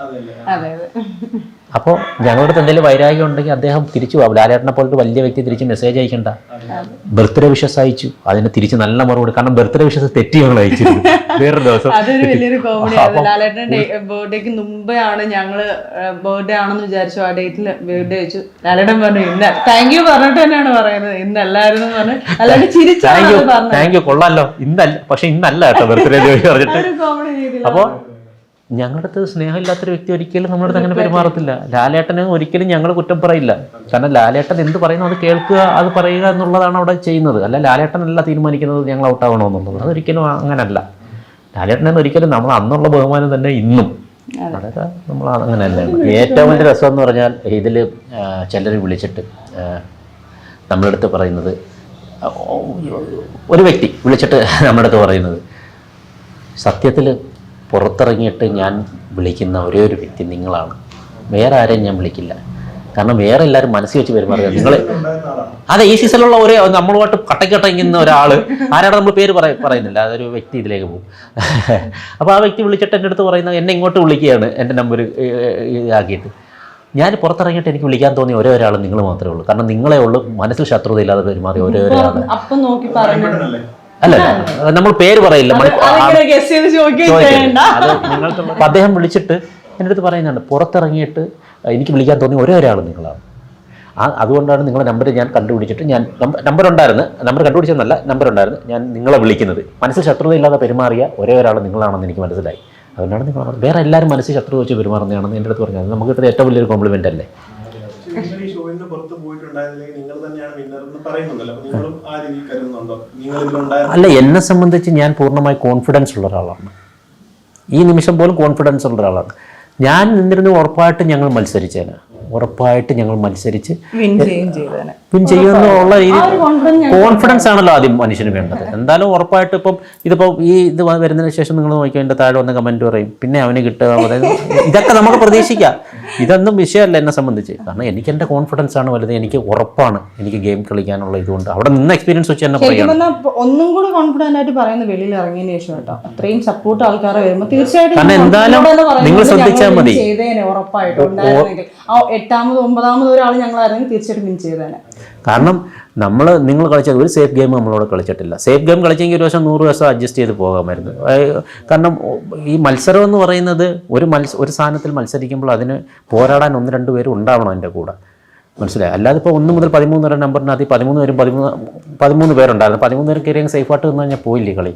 അപ്പോൾ ഞങ്ങളുടെ അടുത്ത് എന്തെങ്കിലും വൈരാഗ്യം ഉണ്ടെങ്കിൽ അദ്ദേഹം തിരിച്ചു പോകും. ലാലേട്ടനെ പോലൊരു വലിയ വ്യക്തി തിരിച്ച് മെസ്സേജ് അയക്കണ്ട. ബർത്ത്ഡേ വിഷസ് അയച്ചു, അതിന് തിരിച്ച് നല്ല മറുപടി. കാരണം ബർത്ത്ഡേ വിഷസ് തെറ്റി ഞങ്ങൾ അയച്ചു വേറൊരു ദിവസം. അതൊരു വലിയൊരു കോമഡിയാണ്. ലാലേട്ടൻ്റെ ബർത്ത്ഡേക്ക് മുമ്പെയാണ് ഞങ്ങള് ബർത്ത്ഡേ ആണെന്ന് വിചാരിച്ചു, ആ ഡേറ്റിൽ ബർത്ത്ഡേ വെച്ചു. ലാലേട്ടൻ പറഞ്ഞു ഇന്ന താങ്ക് യു പറഞ്ഞിട്ട് തന്നെയാണ് പറയുന്നത്, ഇന്നല്ലായിരുന്നു പറഞ്ഞു. അല്ലാണ്ട് ചിരിച്ചു താങ്ക് യു കൊള്ളാലോ, ഇന്നല്ല പക്ഷെ ഇന്നല്ല കേട്ടോ ബർത്ത്ഡേ പറഞ്ഞിട്ട്. അപ്പോൾ ഞങ്ങളുടെ അടുത്ത് സ്നേഹമില്ലാത്തൊരു വ്യക്തി ഒരിക്കലും നമ്മുടെ അടുത്ത് അങ്ങനെ പെരുമാറത്തില്ല. ലാലേട്ടന് ഒരിക്കലും ഞങ്ങൾ കുറ്റം പറയില്ല. കാരണം ലാലേട്ടൻ എന്ത് പറയുന്നു അത് കേൾക്കുക, അത് പറയുക എന്നുള്ളതാണ് അവിടെ ചെയ്യുന്നത്. അല്ല, ലാലേട്ടനല്ല തീരുമാനിക്കുന്നത് ഞങ്ങൾ ഔട്ടാവണമെന്നുള്ളത്. അതൊരിക്കലും അങ്ങനല്ല. ലാലേട്ടനെന്ന് ഒരിക്കലും നമ്മൾ അന്നുള്ള ബഹുമാനം തന്നെ ഇന്നും അതൊക്കെ നമ്മൾ അങ്ങനെ തന്നെയാണ്. ഏറ്റവും വലിയ രസം എന്ന് പറഞ്ഞാൽ ഇതിൽ ചിലർ വിളിച്ചിട്ട് നമ്മുടെ അടുത്ത് പറയുന്നത്, ഒരു വ്യക്തി വിളിച്ചിട്ട് നമ്മുടെ അടുത്ത് പറയുന്നത്, സത്യത്തിൽ പുറത്തിറങ്ങിയിട്ട് ഞാൻ വിളിക്കുന്ന ഒരേ ഒരു വ്യക്തി നിങ്ങളാണ്, വേറെ ആരെയും ഞാൻ വിളിക്കില്ല. കാരണം വേറെ എല്ലാവരും മനസ്സിൽ വെച്ച് പെരുമാറുക നിങ്ങൾ. അതെ, ഈ സീസണിലുള്ള ഒരേ നമ്മളുമായിട്ട് കട്ടയ്ക്കട്ടങ്ങിക്കുന്ന ഒരാൾ ആരാണ്, നമ്മൾ പേര് പറയുന്നില്ല, അതൊരു വ്യക്തി ഇതിലേക്ക് പോകും. അപ്പോൾ ആ വ്യക്തി വിളിച്ചിട്ട് എൻ്റെ അടുത്ത് പറയുന്നത്, എന്നെ ഇങ്ങോട്ട് വിളിക്കുകയാണ് എൻ്റെ നമ്പർ ആക്കിയിട്ട്. ഞാൻ പുറത്തിറങ്ങിയിട്ട് എനിക്ക് വിളിക്കാൻ തോന്നിയ ഒരേ ഒരാൾ നിങ്ങൾ മാത്രമേ ഉള്ളൂ. കാരണം നിങ്ങളെ ഉള്ളൂ മനസ്സിൽ ശത്രുതയില്ലാതെ പെരുമാറി ഒരേ ഒരാൾ. അല്ല, നമ്മൾ പേര് പറയില്ല. അദ്ദേഹം വിളിച്ചിട്ട് എൻ്റെ അടുത്ത് പറയുന്നുണ്ട്, പുറത്തിറങ്ങിയിട്ട് എനിക്ക് വിളിക്കാൻ തോന്നിയ ഒരേ ഒരാൾ നിങ്ങളാണ്. അതുകൊണ്ടാണ് നിങ്ങളുടെ നമ്പർ ഞാൻ കണ്ടുപിടിച്ചിട്ട്, ഞാൻ നമ്പർ കണ്ടുപിടിച്ചെന്നല്ല, നമ്പർ ഉണ്ടായിരുന്നു, ഞാൻ നിങ്ങളെ വിളിക്കുന്നത്. മനസ്സിൽ ശത്രുതയില്ലാതെ പെരുമാറിയ ഒരേ ഒരാൾ നിങ്ങളാണെന്ന് എനിക്ക് മനസ്സിലായി. അതുകൊണ്ടാണ് നിങ്ങൾ, വേറെ എല്ലാവരും മനസ്സിൽ ശത്രു വെച്ച് പെരുമാറുന്നതാണെന്ന് എൻ്റെ അടുത്ത് പറഞ്ഞത്. നമുക്ക് കിട്ടുന്ന ഏറ്റവും വലിയൊരു കോംപ്ലിമെൻ്റ് അല്ലേ. അല്ല, എന്നെ സംബന്ധിച്ച് ഞാൻ പൂർണ്ണമായി കോൺഫിഡൻസ് ഉള്ള ഒരാളാണ്. ഈ നിമിഷം പോലും കോൺഫിഡൻസ് ഉള്ള ഒരാളാണ്. ഞാൻ നിന്നിരുന്ന് ഉറപ്പായിട്ടും ഞങ്ങൾ മത്സരിച്ചേനെ. ഉറപ്പായിട്ട് ഞങ്ങൾ മത്സരിച്ച് വിൻ ചെയ്യുകയും ചെയ്തേനെ. വിൻ ചെയ്യുമെന്നുള്ള രീതി ആ ഒരു confidence കോൺഫിഡൻസ് ആണല്ലോ ആദ്യം മനുഷ്യന് വേണ്ടത്. എന്തായാലും ഉറപ്പായിട്ട് ഇപ്പം ഇതിപ്പോൾ ഈ ഇത് വരുന്നതിന് ശേഷം നിങ്ങൾ നോക്കിയാൽ എൻ്റെ താഴെ വന്ന കമൻറ്റ് പറയും പിന്നെ അവന് കിട്ടുക, അതായത് ഇതൊക്കെ നമുക്ക് പ്രതീക്ഷിക്കാം. ഇതൊന്നും വിഷയമല്ല എന്നെ സംബന്ധിച്ച്. കാരണം എനിക്ക് എൻ്റെ കോൺഫിഡൻസ് ആണ് വലുത്. എനിക്ക് ഉറപ്പാണ് എനിക്ക് ഗെയിം കളിക്കാനുള്ള ഇതുകൊണ്ട് അവിടെ നിന്ന് എക്സ്പീരിയൻസ് വെച്ച് തന്നെ ശരിക്കും പറയാം. പറഞ്ഞാൽ ഒന്നും കൂടി കോൺഫിഡന്റ് ആയിട്ട് പറയുന്ന വെളിയിൽ ഇറങ്ങിയതിന് ശേഷം കേട്ടോ. അത്രയും സപ്പോർട്ട് ആൾക്കാരെ വരുമ്പോൾ തീർച്ചയായിട്ടും കാരണം എന്തായാലും നിങ്ങൾ ശ്രദ്ധിച്ചാൽ മതി. ചെയ്തേനെ ഉറപ്പായിട്ടും ഉണ്ടായിരുന്നെങ്കിൽ ആ 8ാമത് 9ാമത് ഒരാൾ ഞങ്ങളായിരുന്നെങ്കിൽ തീർച്ചയായിട്ടും വിൻ ചെയ്തേനെ. കാരണം നിങ്ങൾ കളിച്ചത് ഒരു സേഫ് ഗെയിം നമ്മളോട് കളിച്ചിട്ടില്ല. സേഫ് ഗെയിം കളിച്ചെങ്കിൽ ഒരു ദിവസം 100 ദിവസം അഡ്ജസ്റ്റ് ചെയ്ത് പോകാമായിരുന്നു. കാരണം ഈ മത്സരം എന്ന് പറയുന്നത് ഒരു സാധനത്തിൽ മത്സരിക്കുമ്പോൾ അതിന് പോരാടാൻ 1-2 പേരും ഉണ്ടാവണം എൻ്റെ കൂടെ, മനസ്സിലായി. അല്ലാതെ ഇപ്പോൾ 1 മുതൽ 13 വരെ നമ്പറിനകത്ത് 13 പേരുണ്ടായിരുന്നു. 13 പേര് കയറിയെങ്കിൽ സേഫായിട്ട് നിന്ന് കഴിഞ്ഞാൽ പോയില്ലേ കളി.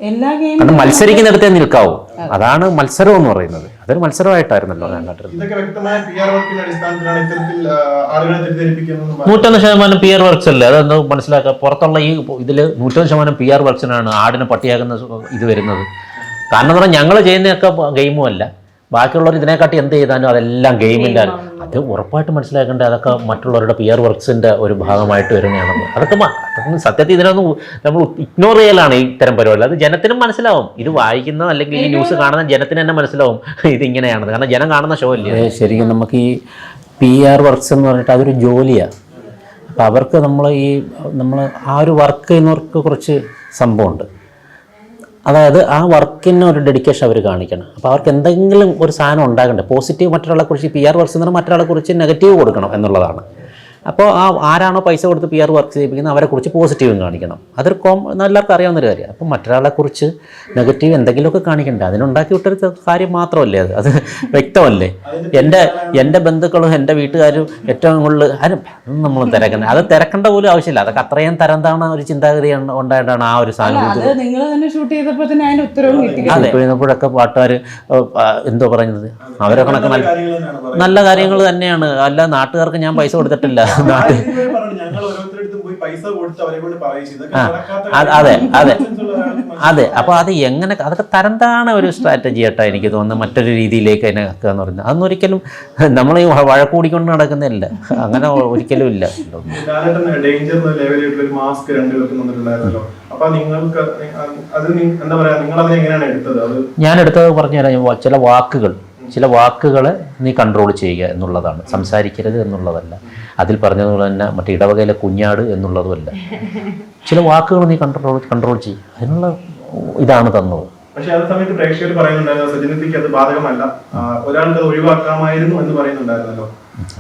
എല്ലാ ഗെയിമും കാരണം മത്സരിക്കുന്നിടത്തേ നിൽക്കാവൂ. അതാണ് മത്സരം എന്ന് പറയുന്നത്. അതൊരു മത്സരമായിട്ടായിരുന്നല്ലോ ഞാൻ കണ്ടിരുന്നത്. ഇതൊക്കെ വ്യക്തമായ PR വർക്കിന്റെ അടിസ്ഥാനത്തിലാണ് ഇത്തരത്തിൽ ആളുകളെ തെറ്റിദ്ധരിപ്പിക്കുന്നത്. 101% PR വർക്ക്സ് അല്ലേ, അതെന്താ മനസ്സിലാക്കുക. പുറത്തുള്ള ഈ ഇതിൽ 101% PR വർക്ക്സിനാണ് ആടിനെ പട്ടിയാക്കുന്ന ഇത് വരുന്നത്. കാരണം എന്ന് പറഞ്ഞാൽ ഞങ്ങൾ ചെയ്യുന്നതൊക്കെ ഗെയിമും അല്ല, ബാക്കിയുള്ളവർ ഇതിനെക്കാട്ടി എന്ത് ചെയ്താലും അതെല്ലാം ഗെയിമിൻ്റെ. അത് ഉറപ്പായിട്ട് മനസ്സിലാക്കേണ്ടത് അതൊക്കെ മറ്റുള്ളവരുടെ PR വർക്ക്സിൻ്റെ ഒരു ഭാഗമായിട്ട് വരുന്നതാണെന്ന്. അതൊക്കെ സത്യത്തിൽ ഇതിനൊന്നും നമ്മൾ ഇഗ്നോർ ചെയ്യലാണ് ഈ ഇത്തരം പരിപാടികൾ. അത് ജനത്തിനും മനസ്സിലാവും. ഇത് വായിക്കുന്ന അല്ലെങ്കിൽ ഈ ന്യൂസ് കാണുന്ന ജനത്തിന് തന്നെ മനസ്സിലാവും ഇതിങ്ങനെയാണെന്ന്. കാരണം ജനം കാണുന്ന ഷോ അല്ലേ. ശരിക്കും നമുക്ക് ഈ PR വർക്ക്സ് എന്ന് പറഞ്ഞിട്ട് അതൊരു ജോലിയാണ്. അപ്പോൾ അവർക്ക് നമ്മൾ ആ ഒരു വർക്ക് ചെയ്യുന്നവർക്ക് കുറച്ച് സംഭവമുണ്ട്. അതായത് ആ വർക്കിന് ഒരു ഡെഡിക്കേഷൻ അവർ കാണിക്കണം. അപ്പോൾ അവർക്ക് എന്തെങ്കിലും ഒരു സാധനം ഉണ്ടാകണ്ടേ. പോസിറ്റീവ് മറ്റൊരാളെ കുറിച്ച് PR വർക്ക്സ് എന്ന് പറഞ്ഞാൽ മറ്റൊരാളെ കുറിച്ച് നെഗറ്റീവ് കൊടുക്കണം എന്നുള്ളതാണ്. അപ്പോൾ ആരാണോ പൈസ കൊടുത്ത് PR വർക്ക് ചെയ്യിപ്പിക്കുന്നത് അവരെ കുറിച്ച് പോസിറ്റീവും കാണിക്കണം. അതൊരു എല്ലാവർക്കും അറിയാവുന്നൊരു കാര്യമാണ്. അപ്പോൾ മറ്റൊരാളെ കുറിച്ച് നെഗറ്റീവ് എന്തെങ്കിലുമൊക്കെ കാണിക്കണ്ടേ. അതിനുണ്ടാക്കി വിട്ടൊരു കാര്യം മാത്രമല്ലേ അത് വ്യക്തമല്ലേ. എൻ്റെ ബന്ധുക്കളും എൻ്റെ വീട്ടുകാരും ഏറ്റവും കൂടുതൽ അതൊന്നും നമ്മൾ തിരക്കണ്ട. അത് തിരക്കേണ്ട പോലും ആവശ്യമില്ല. അതൊക്കെ അത്രയും തരംതാണ് ഒരു ചിന്താഗതി ഉണ്ടായിട്ടാണ് ആ ഒരു സാധനം. അതെ, ഇപ്പോഴൊക്കെ പാട്ടുകാർ എന്തോ പറയുന്നത് അവരെ കണക്ക് നല്ല കാര്യങ്ങൾ തന്നെയാണ്. അല്ല നാട്ടുകാർക്ക് ഞാൻ പൈസ കൊടുത്തിട്ടില്ല. അതെ അതെ അതെ അതെ. അപ്പോൾ അത് എങ്ങനെ അതൊക്കെ തരംതാണ് ഒരു സ്ട്രാറ്റജി ആയിട്ടാണ് എനിക്ക് തോന്നുന്നത്. മറ്റൊരു രീതിയിലേക്ക് അതിനെ ആക്കുക എന്ന് പറയുന്നത് അതൊന്നും ഒരിക്കലും നമ്മൾ ഈ വഴക്കൂടിക്കൊണ്ട് നടക്കുന്നില്ല. അങ്ങനെ ഒരിക്കലും ഇല്ല. ഞാൻ എടുത്തത് പറഞ്ഞുതരാം. ചില വാക്കുകളെ നീ കൺട്രോൾ ചെയ്യുക എന്നുള്ളതാണ്. സംസാരിക്കരുത് എന്നുള്ളതല്ല. അതിൽ പറഞ്ഞതുപോലെ തന്നെ മറ്റേ ഇടവകയിലെ കുഞ്ഞാട് എന്നുള്ളതുമല്ല. ചില വാക്കുകൾ നീ കൺട്രോൾ ചെയ്യും. അതിനുള്ള ഇതാണ് തന്നത്. പക്ഷേ അതേ സമയത്ത് പ്രേക്ഷകർ പറയുന്നുണ്ടായിരുന്നു സജിനിക്ക് അത് ബാധകമല്ല, ഒരാൾക്ക് അത് ഒഴിവാക്കാമായിരുന്നു എന്ന് പറയുന്നുണ്ടായിരുന്നല്ലോ.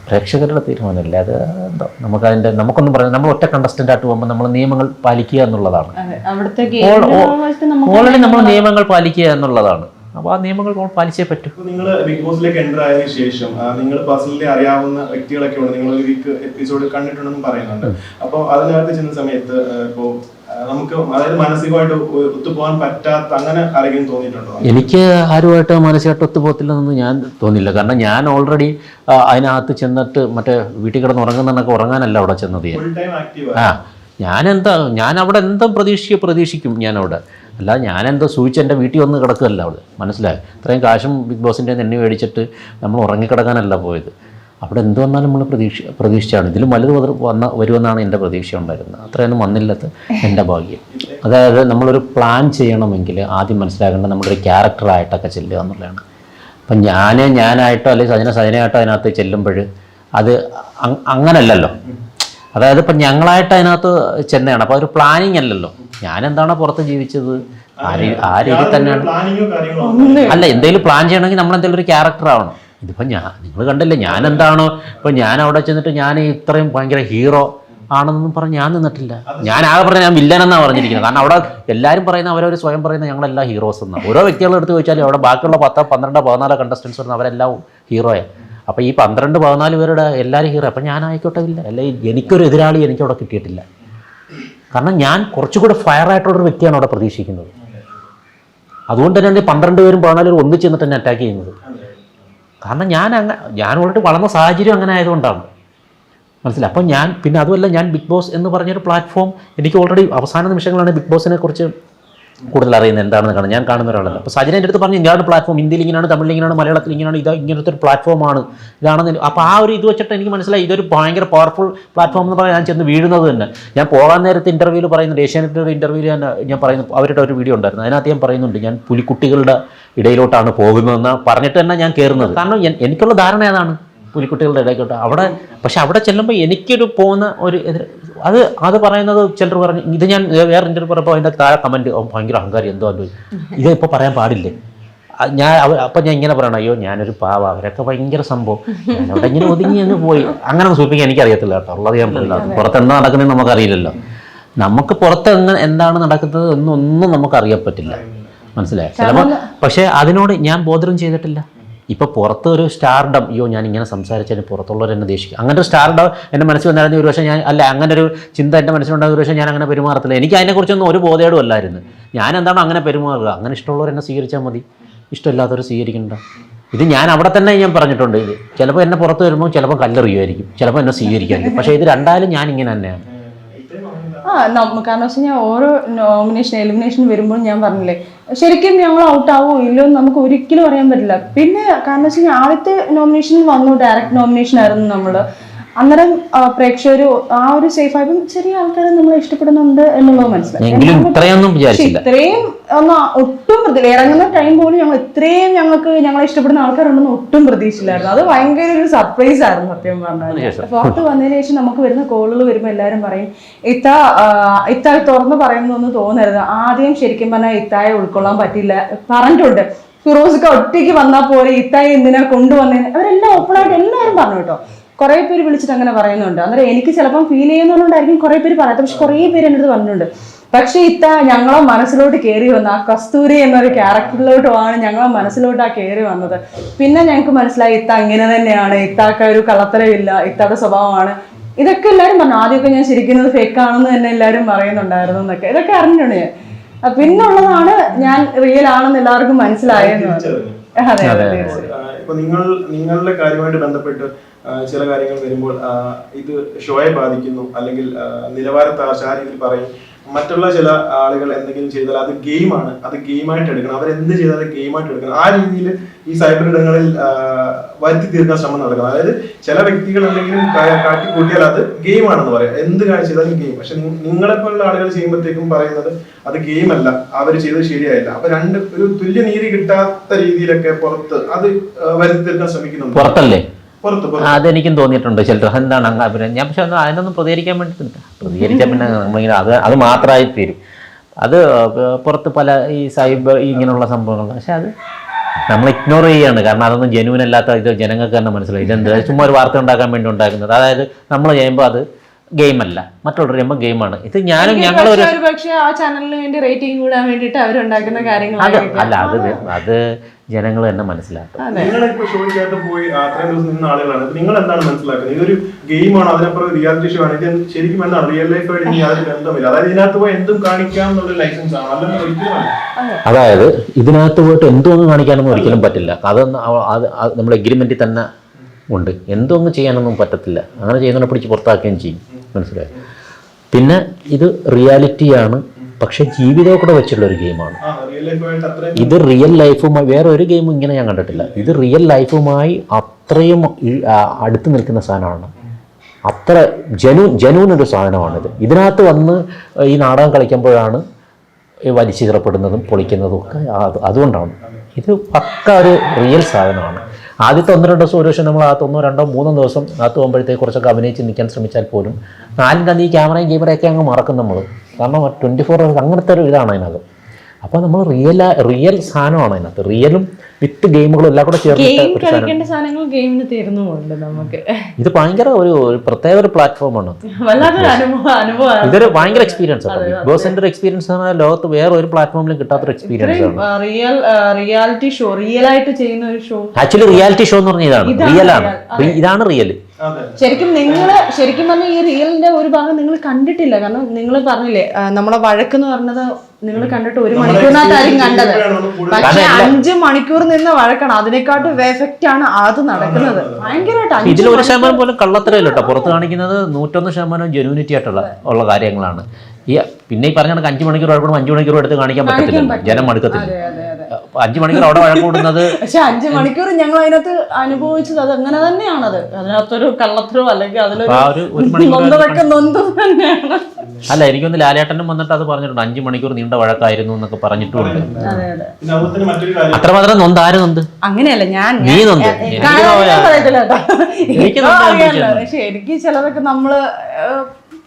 പ്രേക്ഷകരുടെ തീരുമാനമല്ല അത്. നമുക്കൊന്നും പറയാം. നമ്മൾ ഒറ്റ കണ്ടസ്റ്റന്റ് ആയിട്ട് പോകുമ്പോൾ നമ്മൾ നിയമങ്ങൾ പാലിക്കുക എന്നുള്ളതാണ്. ഓൾറെഡി നമ്മൾ നിയമങ്ങൾ പാലിക്കുക എന്നുള്ളതാണ്. അപ്പോൾ ആ നിയമങ്ങൾ പാലിച്ചേ പറ്റൂ. നിങ്ങൾ ബിഗ് ബോസിലേക്ക് എൻ്റർ ആയതിനു ശേഷം നിങ്ങൾ പേഴ്സണലി അറിയാവുന്ന വ്യക്തികളൊക്കെ ഉണ്ട്. നിങ്ങൾ ഒരു വീക്ക് എപ്പിസോഡ് കണ്ടിട്ടുണ്ടെന്നും പറയുന്നുണ്ട്. അപ്പോൾ അതിനകത്ത് ചെന്ന സമയത്ത് ഇപ്പോൾ നമുക്ക് അതായത് മാനസികമായിട്ട് ഒത്തുപോകാൻ പറ്റാത്ത അങ്ങനെ ആരെങ്കിലും തോന്നിയിട്ടുണ്ടോ? എനിക്ക് ആരുമായിട്ട് മാനസികമായിട്ട് ഒത്തുപോകത്തില്ലെന്നൊന്നും ഞാൻ തോന്നില്ല. കാരണം ഞാൻ ഓൾറെഡി അതിനകത്ത് ചെന്നിട്ട് മറ്റേ വീട്ടിൽ കിടന്ന് ഉറങ്ങുന്നതൊക്കെ ഉറങ്ങാനല്ല അവിടെ ചെന്നത്. ഞാൻ അവിടെ എന്തോ പ്രതീക്ഷിക്കും ഞാനവിടെ. അല്ലാതെ ഞാനെന്തോ സൂചിച്ച് എൻ്റെ വീട്ടിൽ വന്ന് കിടക്കുകയല്ല അവിടെ. മനസ്സിലായി. ഇത്രയും കാശും ബിഗ് ബോസിൻ്റെ എണ്ണി മേടിച്ചിട്ട് നമ്മൾ ഉറങ്ങിക്കിടക്കാനല്ല പോയത്. അവിടെ എന്ത് വന്നാലും നമ്മൾ പ്രതീക്ഷിച്ചാണ്. ഇതിലും വലുത് വരുമെന്നാണ് എൻ്റെ പ്രതീക്ഷ ഉണ്ടായിരുന്നത്. അത്രയൊന്നും വന്നില്ലത് എൻ്റെ ഭാഗ്യം. അതായത് നമ്മളൊരു പ്ലാൻ ചെയ്യണമെങ്കിൽ ആദ്യം മനസ്സിലാക്കേണ്ടത് നമ്മുടെ ഒരു ക്യാരക്ടറായിട്ടൊക്കെ ചെല്ലുക എന്നുള്ളതാണ്. അപ്പം ഞാനായിട്ടോ അല്ലെങ്കിൽ സജനയായിട്ടോ അതിനകത്ത് ചെല്ലുമ്പോൾ അത് അങ്ങനല്ലല്ലോ. അതായത് ഇപ്പം ഞങ്ങളായിട്ട് അതിനകത്ത് ചെന്നതാണ്. അപ്പോൾ ഒരു പ്ലാനിങ് അല്ലല്ലോ. ഞാനെന്താണോ പുറത്ത് ജീവിച്ചത് ആ രീതി തന്നെയാണ്. അല്ല, എന്തെങ്കിലും പ്ലാൻ ചെയ്യണമെങ്കിൽ നമ്മളെന്തെങ്കിലും ഒരു ക്യാരക്ടർ ആവണം. ഇതിപ്പോൾ നിങ്ങൾ കണ്ടില്ലേ ഞാനെന്താണോ. ഇപ്പം ഞാൻ അവിടെ ചെന്നിട്ട് ഞാൻ ഇത്രയും ഭയങ്കര ഹീറോ ആണെന്നൊന്നും പറഞ്ഞ് ഞാൻ നിന്നിട്ടില്ല. ഞാൻ ആകെ പറഞ്ഞാൽ ഞാൻ വില്ലനെന്നാണ് പറഞ്ഞിരിക്കുന്നത്. കാരണം അവിടെ എല്ലാവരും പറയുന്ന അവരവർ സ്വയം പറയുന്ന ഞങ്ങളെല്ലാം ഹീറോസ് എന്നാണ്. ഓരോ വ്യക്തികളെ എടുത്ത് ചോദിച്ചാലും അവിടെ ബാക്കിയുള്ള 10, 12, 14 കണ്ടസ്റ്റൻസ് വരുന്ന അവരെല്ലാം ഹീറോയാണ്. അപ്പോൾ ഈ 12, 14 പേരുടെ എല്ലാവരും ഹീറോ. അപ്പം ഞാനായിക്കോട്ടെ ഇല്ല. അല്ലെങ്കിൽ എനിക്കൊരു എതിരാളി എനിക്കവിടെ കിട്ടിയിട്ടില്ല. കാരണം ഞാൻ കുറച്ചുകൂടെ ഫയറായിട്ടുള്ളൊരു വ്യക്തിയാണ് അവിടെ പ്രതീക്ഷിക്കുന്നത്. അതുകൊണ്ട് തന്നെയാണ് 12 പേരും 14 പേരും ഒന്നിച്ച് ചെന്നിട്ട് എന്നെ അറ്റാക്ക് ചെയ്യുന്നത്. കാരണം ഞാൻ ഓൾറെഡി വളർന്ന സാഹചര്യം അങ്ങനെ ആയതുകൊണ്ടാണ്. മനസ്സിലായി. അപ്പം പിന്നെ അതുമല്ല, ഞാൻ ബിഗ് ബോസ് എന്ന് പറഞ്ഞൊരു പ്ലാറ്റ്ഫോം എനിക്ക് ഓൾറെഡി അവസാന നിമിഷങ്ങളാണ് ബിഗ് ബോസിനെ കുറിച്ച് കൂടുതൽ അറിയുന്നത് എന്താണെന്ന് കാണാം. ഞാൻ കാണുന്ന ഒരാളല്ല. അപ്പോൾ സജിൻ എൻ്റെ അടുത്ത് പറഞ്ഞു ഇങ്ങനെയാണ് പ്ലാറ്റ്ഫോം, ഹിന്ദിയിൽ ഇങ്ങനെയാണ്, തമിഴിൽ ഇങ്ങനെയാണ്, മലയാളത്തിൽ ഇങ്ങനെയാണ്, ഇത് ഇങ്ങനത്തെ ഒരു പ്ലാറ്റ്ഫോമാണ് ഇതാണെന്ന്. അപ്പോൾ ആ ഒരു ഇത് വെച്ചിട്ട് എനിക്ക് മനസ്സിലായി ഇതൊരു ഭയങ്കര പവർഫുൾ പ്ലാറ്റ്ഫോം എന്ന് പറയാൻ ഞാൻ ചെന്ന് വീഴുന്നത് തന്നെ. ഞാൻ പോകാൻ നേരത്തെ ഇൻ്റർവ്യൂവിൽ പറയുന്നുണ്ട്, ഏഷ്യാനെറ്റിൻ്റെ ഒരു ഇൻ്റർവ്യൂവിൽ ഞാൻ പറയുന്നു, അവരുടെ ഒരു വീഡിയോ ഉണ്ടായിരുന്നു, അതിനകത്ത് ഞാൻ പറയുന്നുണ്ട് ഞാൻ പുലിക്കുട്ടികളുടെ ഇടയിലോട്ടാണ് പോകുന്നതെന്ന് പറഞ്ഞിട്ട് തന്നെ ഞാൻ കയറുന്നത്. കാരണം എനിക്കുള്ള ധാരണ ഏതാണ്, പുലിക്കുട്ടികളുടെ ഇടയ്ക്കോട്ട് അവിടെ. പക്ഷെ അവിടെ ചെല്ലുമ്പോൾ എനിക്കൊരു പോകുന്ന ഒരു അത് പറയുന്നത് ചിലർ പറഞ്ഞു, ഇത് ഞാൻ വേറെ ഇൻ്റർവ്യൂ പറഞ്ഞപ്പോൾ അതിൻ്റെ താഴെ കമൻറ്റ് ഭയങ്കര അഹങ്കാരി എന്തോ ഇത് ഇപ്പോൾ പറയാൻ പാടില്ലേ. അപ്പം ഞാൻ ഇങ്ങനെ പറയണം, അയ്യോ ഞാനൊരു പാവ, അവരൊക്കെ ഭയങ്കര സംഭവം, അവിടെ ഇങ്ങനെ ഒതുങ്ങി അങ്ങ് പോയി. അങ്ങനെ സൂചിപ്പിക്കാൻ എനിക്കറിയത്തില്ല കേട്ടോ, ഉള്ളത് ഞാൻ പറയില്ല. പുറത്ത് എന്താ നടക്കുന്നത് നമുക്കറിയില്ലല്ലോ. നമുക്ക് പുറത്ത് എന്താണ് നടക്കുന്നത് എന്നൊന്നും നമുക്കറിയാൻ പറ്റില്ല, മനസ്സിലായി ചിലപ്പോൾ. പക്ഷേ അതിനോട് ഞാൻ ബോധം ചെയ്തിട്ടില്ല. ഇപ്പോൾ പുറത്ത് ഒരു സ്റ്റാർഡം, അയ്യോ ഞാൻ ഇങ്ങനെ സംസാരിച്ചതിന് പുറത്തുള്ളവർ എന്നെ ദേഷിക്കും, അങ്ങനെ ഒരു സ്റ്റാർഡം എൻ്റെ മനസ്സിൽ വന്നായിരുന്നു ഒരു പക്ഷേ ഞാൻ അങ്ങനെ ഒരു ചിന്ത എൻ്റെ മനസ്സിലുണ്ടാകുന്ന ഒരു പക്ഷേ ഞാൻ അങ്ങനെ പെരുമാറത്തില്ല. എനിക്ക് അതിനെക്കുറിച്ചൊന്നും ഒരു ബോധേടും അല്ലായിരുന്നു. ഞാൻ എന്താണ് അങ്ങനെ പെരുമാറുക, അങ്ങനെ ഇഷ്ടമുള്ളവർ എന്നെ സ്വീകരിച്ചാൽ മതി, ഇഷ്ടമില്ലാത്തവർ സ്വീകരിക്കണ്ട. ഇത് ഞാൻ അവിടെ തന്നെ ഞാൻ പറഞ്ഞിട്ടുണ്ട്. ഇത് ചിലപ്പോൾ എന്നെ പുറത്ത് വരുമ്പോൾ ചിലപ്പോൾ കല്ലെറിയുമായിരിക്കും, ചിലപ്പോൾ എന്നെ സ്വീകരിക്കായിരിക്കും. പക്ഷേ ഇത് രണ്ടായാലും ഞാൻ ഇങ്ങനെ തന്നെയാണ്. കാരണം വെച്ച് കഴിഞ്ഞാൽ ഓരോ എലിമിനേഷൻ വരുമ്പോൾ ഞാൻ പറഞ്ഞില്ലേ, ശരിക്കും ഞങ്ങൾ ഔട്ട് ആവോ ഇല്ലോ എന്ന് നമുക്ക് ഒരിക്കലും അറിയാൻ പറ്റില്ല. പിന്നെ കാരണം വെച്ച് കഴിഞ്ഞാൽ ആദ്യത്തെ നോമിനേഷൻ വന്നു, ഡയറക്റ്റ് നോമിനേഷൻ ആയിരുന്നു നമ്മള്. അന്നേരം പ്രേക്ഷകർ ആ ഒരു സേഫ് ആയപ്പോൾ ചെറിയ ആൾക്കാരെ നമ്മൾ ഇഷ്ടപ്പെടുന്നുണ്ട് എന്നുള്ളത് മനസ്സിലായി. ഇത്രയും ഒട്ടും ഇറങ്ങുന്ന ടൈം പോലും ഞങ്ങൾ ഇത്രയും ഞങ്ങളെ ഇഷ്ടപ്പെടുന്ന ആൾക്കാരുണ്ടെന്ന് ഒട്ടും പ്രതീക്ഷിച്ചില്ലായിരുന്നു. അത് ഭയങ്കര ഒരു സർപ്രൈസ് ആയിരുന്നു സത്യം പറഞ്ഞാൽ. പുറത്ത് വന്നതിന് ശേഷം നമുക്ക് വരുന്ന കോളുകൾ വരുമ്പോൾ എല്ലാവരും പറയും ഇത്ത തുറന്ന് പറയുന്നൊന്നും തോന്നരുത്. ആദ്യം ശരിക്കും പറഞ്ഞാൽ ഇത്തായെ ഉൾക്കൊള്ളാൻ പറ്റില്ല പറഞ്ഞിട്ടുണ്ട്. ഫിറോസ്ക്ക് ഒറ്റയ്ക്ക് വന്നാൽ പോലെ ഇത്തായെ എന്തിനാ കൊണ്ടുവന്നേന്ന് അവരെല്ലാം ഓപ്പണായിട്ട് എല്ലാവരും പറഞ്ഞു കേട്ടോ. കുറെ പേര് വിളിച്ചിട്ട് അങ്ങനെ പറയുന്നുണ്ട്. അന്നേരം എനിക്ക് ചിലപ്പം ഫീൽ ചെയ്യുന്നതുകൊണ്ടായിരിക്കും കുറെ പേര് പറയാത്ത, പക്ഷെ കുറെ പേര് എൻ്റെ അടുത്ത് പറഞ്ഞിട്ടുണ്ട്. പക്ഷെ ഇത്ത ഞങ്ങളെ മനസ്സിലോട്ട് കയറി വന്ന ആ കസ്തൂരി എന്നൊരു ക്യാരക്ടറിലോട്ടുമാണ് ഞങ്ങളെ മനസ്സിലോട്ട് ആ കയറി വന്നത്. പിന്നെ ഞങ്ങൾക്ക് മനസ്സിലായി ഇത്ത ഇങ്ങനെ തന്നെയാണ്, ഇത്താക്ക് ഒരു കള്ളത്തരമില്ല, ഇത്തയുടെ സ്വഭാവമാണ്. ഇതൊക്കെ എല്ലാവരും പറഞ്ഞു. ആദ്യമൊക്കെ ഞാൻ ശരിക്കുന്നത് ഫേക്ക് ആണെന്ന് തന്നെ എല്ലാവരും പറയുന്നുണ്ടായിരുന്നു എന്നൊക്കെ. ഇതൊക്കെ അറിഞ്ഞിട്ടുണ്ട് ഞാൻ. പിന്നുള്ളതാണ് ഞാൻ റിയൽ ആണെന്ന് എല്ലാവർക്കും മനസ്സിലായെന്ന്. അതെ അതെ. ഇപ്പൊ നിങ്ങളുടെ കാര്യമായിട്ട് ബന്ധപ്പെട്ട് ചില കാര്യങ്ങൾ വരുമ്പോൾ ഇത് ഷോയെ ബാധിക്കുന്നു, അല്ലെങ്കിൽ നിലവാരത്താഴ്ച ആ രീതിയിൽ പറയും. മറ്റുള്ള ചില ആളുകൾ എന്തെങ്കിലും ചെയ്താൽ അത് ഗെയിമാണ്, അത് ഗെയിമായിട്ട് എടുക്കണം, അവരെന്ത് ചെയ്താൽ ഗെയിമായിട്ട് എടുക്കണം. ആ രീതിയിൽ ഈ സൈബർ ഇടങ്ങളിൽ വരുത്തി തീർക്കാൻ ശ്രമം നടക്കണം. അതായത് ചില വ്യക്തികൾ എന്തെങ്കിലും കാട്ടിക്കൂട്ടിയാൽ അത് ഗെയിമാണെന്ന് പറയാം, എന്ത് ചെയ്താലും ഗെയിം. പക്ഷെ നിങ്ങളെപ്പോലുള്ള ആളുകൾ ചെയ്യുമ്പോഴത്തേക്കും പറയുന്നത് അത് ഗെയിം അല്ല, അവർ ചെയ്തത് ശരിയായില്ല. അപ്പൊ ഒരു തുല്യനീതി കിട്ടാത്ത രീതിയിലൊക്കെ പുറത്ത് അത് വരുത്തി തീർക്കാൻ ശ്രമിക്കുന്നുണ്ട്. പുറത്തല്ലേ? അതെനിക്കും തോന്നിയിട്ടുണ്ട് ചിലർ. എന്താണ് ഞാൻ പക്ഷെ അതിനൊന്നും പ്രതികരിക്കാൻ വേണ്ടിയിട്ടില്ല. പ്രതികരിച്ചാൽ പിന്നെ നമ്മളിങ്ങനെ അത് മാത്രമായി തീരും. അത് പുറത്ത് പല ഈ സൈബർ ഇങ്ങനെയുള്ള സംഭവങ്ങളുണ്ട്. പക്ഷെ അത് നമ്മൾ ഇഗ്നോർ ചെയ്യുകയാണ്. കാരണം അതൊന്നും ജെന്യൂൻ അല്ലാത്ത ഇത് ജനങ്ങൾക്ക് തന്നെ മനസ്സിലായി. ഇതെന്ത് ചുമ്മാ ഒരു വാർത്ത ഉണ്ടാക്കാൻ വേണ്ടി ഉണ്ടാക്കുന്നത്. അതായത് നമ്മൾ ചെയ്യുമ്പോൾ അത് ഗെയിമല്ല, മറ്റുള്ളവർ ചെയ്യുമ്പോൾ ഗെയിമാണ്. ഇത് ഞങ്ങളൊരു പക്ഷേ ആ ചാനലിന് വേണ്ടി റേറ്റിംഗ് കൂടാൻ വേണ്ടിയിട്ട് അവരുണ്ടാക്കുന്ന കാര്യങ്ങൾ അല്ല, അത് ജനങ്ങൾ തന്നെ മനസ്സിലാക്കും. നിങ്ങളിപ്പോ ഷോയ്ക്കകത്ത് പോയി അത്രയും ദിവസം നിന്ന ആളുകളാണ്. നിങ്ങൾ എന്താണ് മനസ്സിലാക്കുന്നത്? ഇതൊരു ഗെയിമാണ്, അതിനപ്പുറം റിയാലിറ്റി ഷോ ആണ്. ഇത് ശരിക്കും എന്താണ് റിയൽ ലൈഫായിട്ട് യാതൊരു ബന്ധമില്ല. അതായത് ഇതിനകത്ത് പോയി എന്തും കാണിക്കാം എന്നുള്ള ലൈസൻസ് ആണ്, അല്ലെന്ന് ഒരിക്കലും. അതായത് ഇതിനകത്ത് പോയിട്ട് എന്തോന്ന് കാണിക്കാനൊന്നും ഒരിക്കലും പറ്റില്ല. അതൊന്നും നമ്മുടെ എഗ്രിമെന്റിൽ തന്നെ ഉണ്ട്. എന്തോന്നും ചെയ്യാനൊന്നും പറ്റത്തില്ല. അങ്ങനെ ചെയ്യുന്നതിനെ പിടിച്ച് പുറത്താക്കുകയും ചെയ്യും, മനസ്സിലായി. പിന്നെ ഇത് റിയാലിറ്റിയാണ്, പക്ഷെ ജീവിതം കൂടെ വെച്ചുള്ള ഒരു ഗെയിമാണ്. ഇത് റിയൽ ലൈഫുമായി വേറെ ഒരു ഗെയിമും ഇങ്ങനെ ഞാൻ കണ്ടിട്ടില്ല. ഇത് റിയൽ ലൈഫുമായി അത്രയും അടുത്ത് നിൽക്കുന്ന സാധനമാണ്. അത്ര ജനൂൻ ഒരു സാധനമാണിത്. ഇതിനകത്ത് വന്ന് ഈ നാടകം കളിക്കുമ്പോഴാണ് വലിച്ചു കീറപ്പെടുന്നതും പൊളിക്കുന്നതും ഒക്കെ. അതുകൊണ്ടാണ് ഇത് പക്ക ഒരു റിയൽ സാധനമാണ്. ആദ്യത്തെ 1-2 ദിവസം ഒരു പക്ഷേ നമ്മൾ 1-2-3 ദിവസം അകത്ത് പോകുമ്പോഴത്തേക്ക് കുറച്ചൊക്കെ അഭിനയിച്ച് നിൽക്കാൻ ശ്രമിച്ചാൽ പോലും 4-ാം തീയതി ക്യാമറയും ക്യാമറയൊക്കെ അങ്ങ് മറക്കും നമ്മൾ. കാരണം 24 hours അങ്ങനത്തെ ഒരു ഇതാണ് അതിനകത്ത്. അപ്പോൾ നമ്മൾ റിയൽ സാധനമാണ് അതിനകത്ത്. റിയലും വിത്ത് ഗെയിമുകളും എല്ലാം കൂടെ ചേർന്നിട്ട് സാധനങ്ങൾ ഗെയിമിന് തീർന്നുകൊണ്ട് നമുക്ക് ഇത് ഭയങ്കര ഒരു പ്രത്യേക ഒരു പ്ലാറ്റ്ഫോമാണ്. ഇതൊരു ഭയങ്കര എക്സ്പീരിയൻസ് ആണ്. ബിഗ് ബോസിന്റെ ഒരു എക്സ്പീരിയൻസ് ആണ് ലോകത്ത് വേറെ ഒരു പ്ലാറ്റ്ഫോമിലും കിട്ടാത്തൊരു എക്സ്പീരിയൻസ് ആണ്. റിയാലിറ്റി ഷോ, റിയൽ ആയിട്ട് ചെയ്യുന്ന ഒരു ഷോ. ആക്ച്വലി റിയാലിറ്റി ഷോ എന്ന് പറഞ്ഞാൽ ഇതാണ്, റിയലാണ്. ഇതാണ് റിയൽ. ശരിക്കും പറഞ്ഞ ഈ റിയലിന്റെ ഒരു ഭാഗം നിങ്ങൾ കണ്ടിട്ടില്ല. കാരണം നിങ്ങൾ പറഞ്ഞില്ലേ നമ്മളെ വഴക്കെന്ന് പറഞ്ഞത് നിങ്ങൾ കണ്ടിട്ട് 1 മണിക്കൂറിനകത്തായിരിക്കും കണ്ടത്. പക്ഷെ 5 മണിക്കൂർ നിന്ന വഴക്കാണ്. അതിനെക്കാട്ടും എഫക്റ്റ് ആണ് അത് നടക്കുന്നത്. ഭയങ്കരമായിട്ട് ഇതിൽ 1% പോലും കള്ളത്തരമില്ല കേട്ടോ. പുറത്ത് കാണിക്കുന്നത് 101% ജെന്യൂനിറ്റി ആയിട്ടുള്ള കാര്യങ്ങളാണ്. പിന്നെ ഈ പറഞ്ഞ 5 മണിക്കൂർ വഴക്കൂടും 5 മണിക്കൂർ എടുത്ത് കാണിക്കാൻ പറ്റത്തില്ല, ജനം മടുക്കത്തില്ല. 5 മണിക്കൂർ അവിടെ വഴക്കൂടുന്നത്. പക്ഷെ 5 മണിക്കൂർ ഞങ്ങൾ അതിനകത്ത് അനുഭവിച്ചത് അത് അങ്ങനെ തന്നെയാണത്. അതിനകത്തൊരു കള്ളത്തരോ അല്ലെങ്കിൽ അതിലൊരു നൊന്ത് തന്നെയാണ്. അല്ല, എനിക്കൊന്ന് ലാലേട്ടനും വന്നിട്ട് അത് പറഞ്ഞിട്ടുണ്ട്, 5 മണിക്കൂർ നീണ്ട വഴക്കായിരുന്നു എന്നൊക്കെ പറഞ്ഞിട്ടുണ്ട്. അത്രമാത്രം നൊന്ത് ആര് നൊന്ത്? അങ്ങനെയല്ല, നീ നൊന്ത്. പക്ഷെ എനിക്ക് ചിലതൊക്കെ നമ്മള്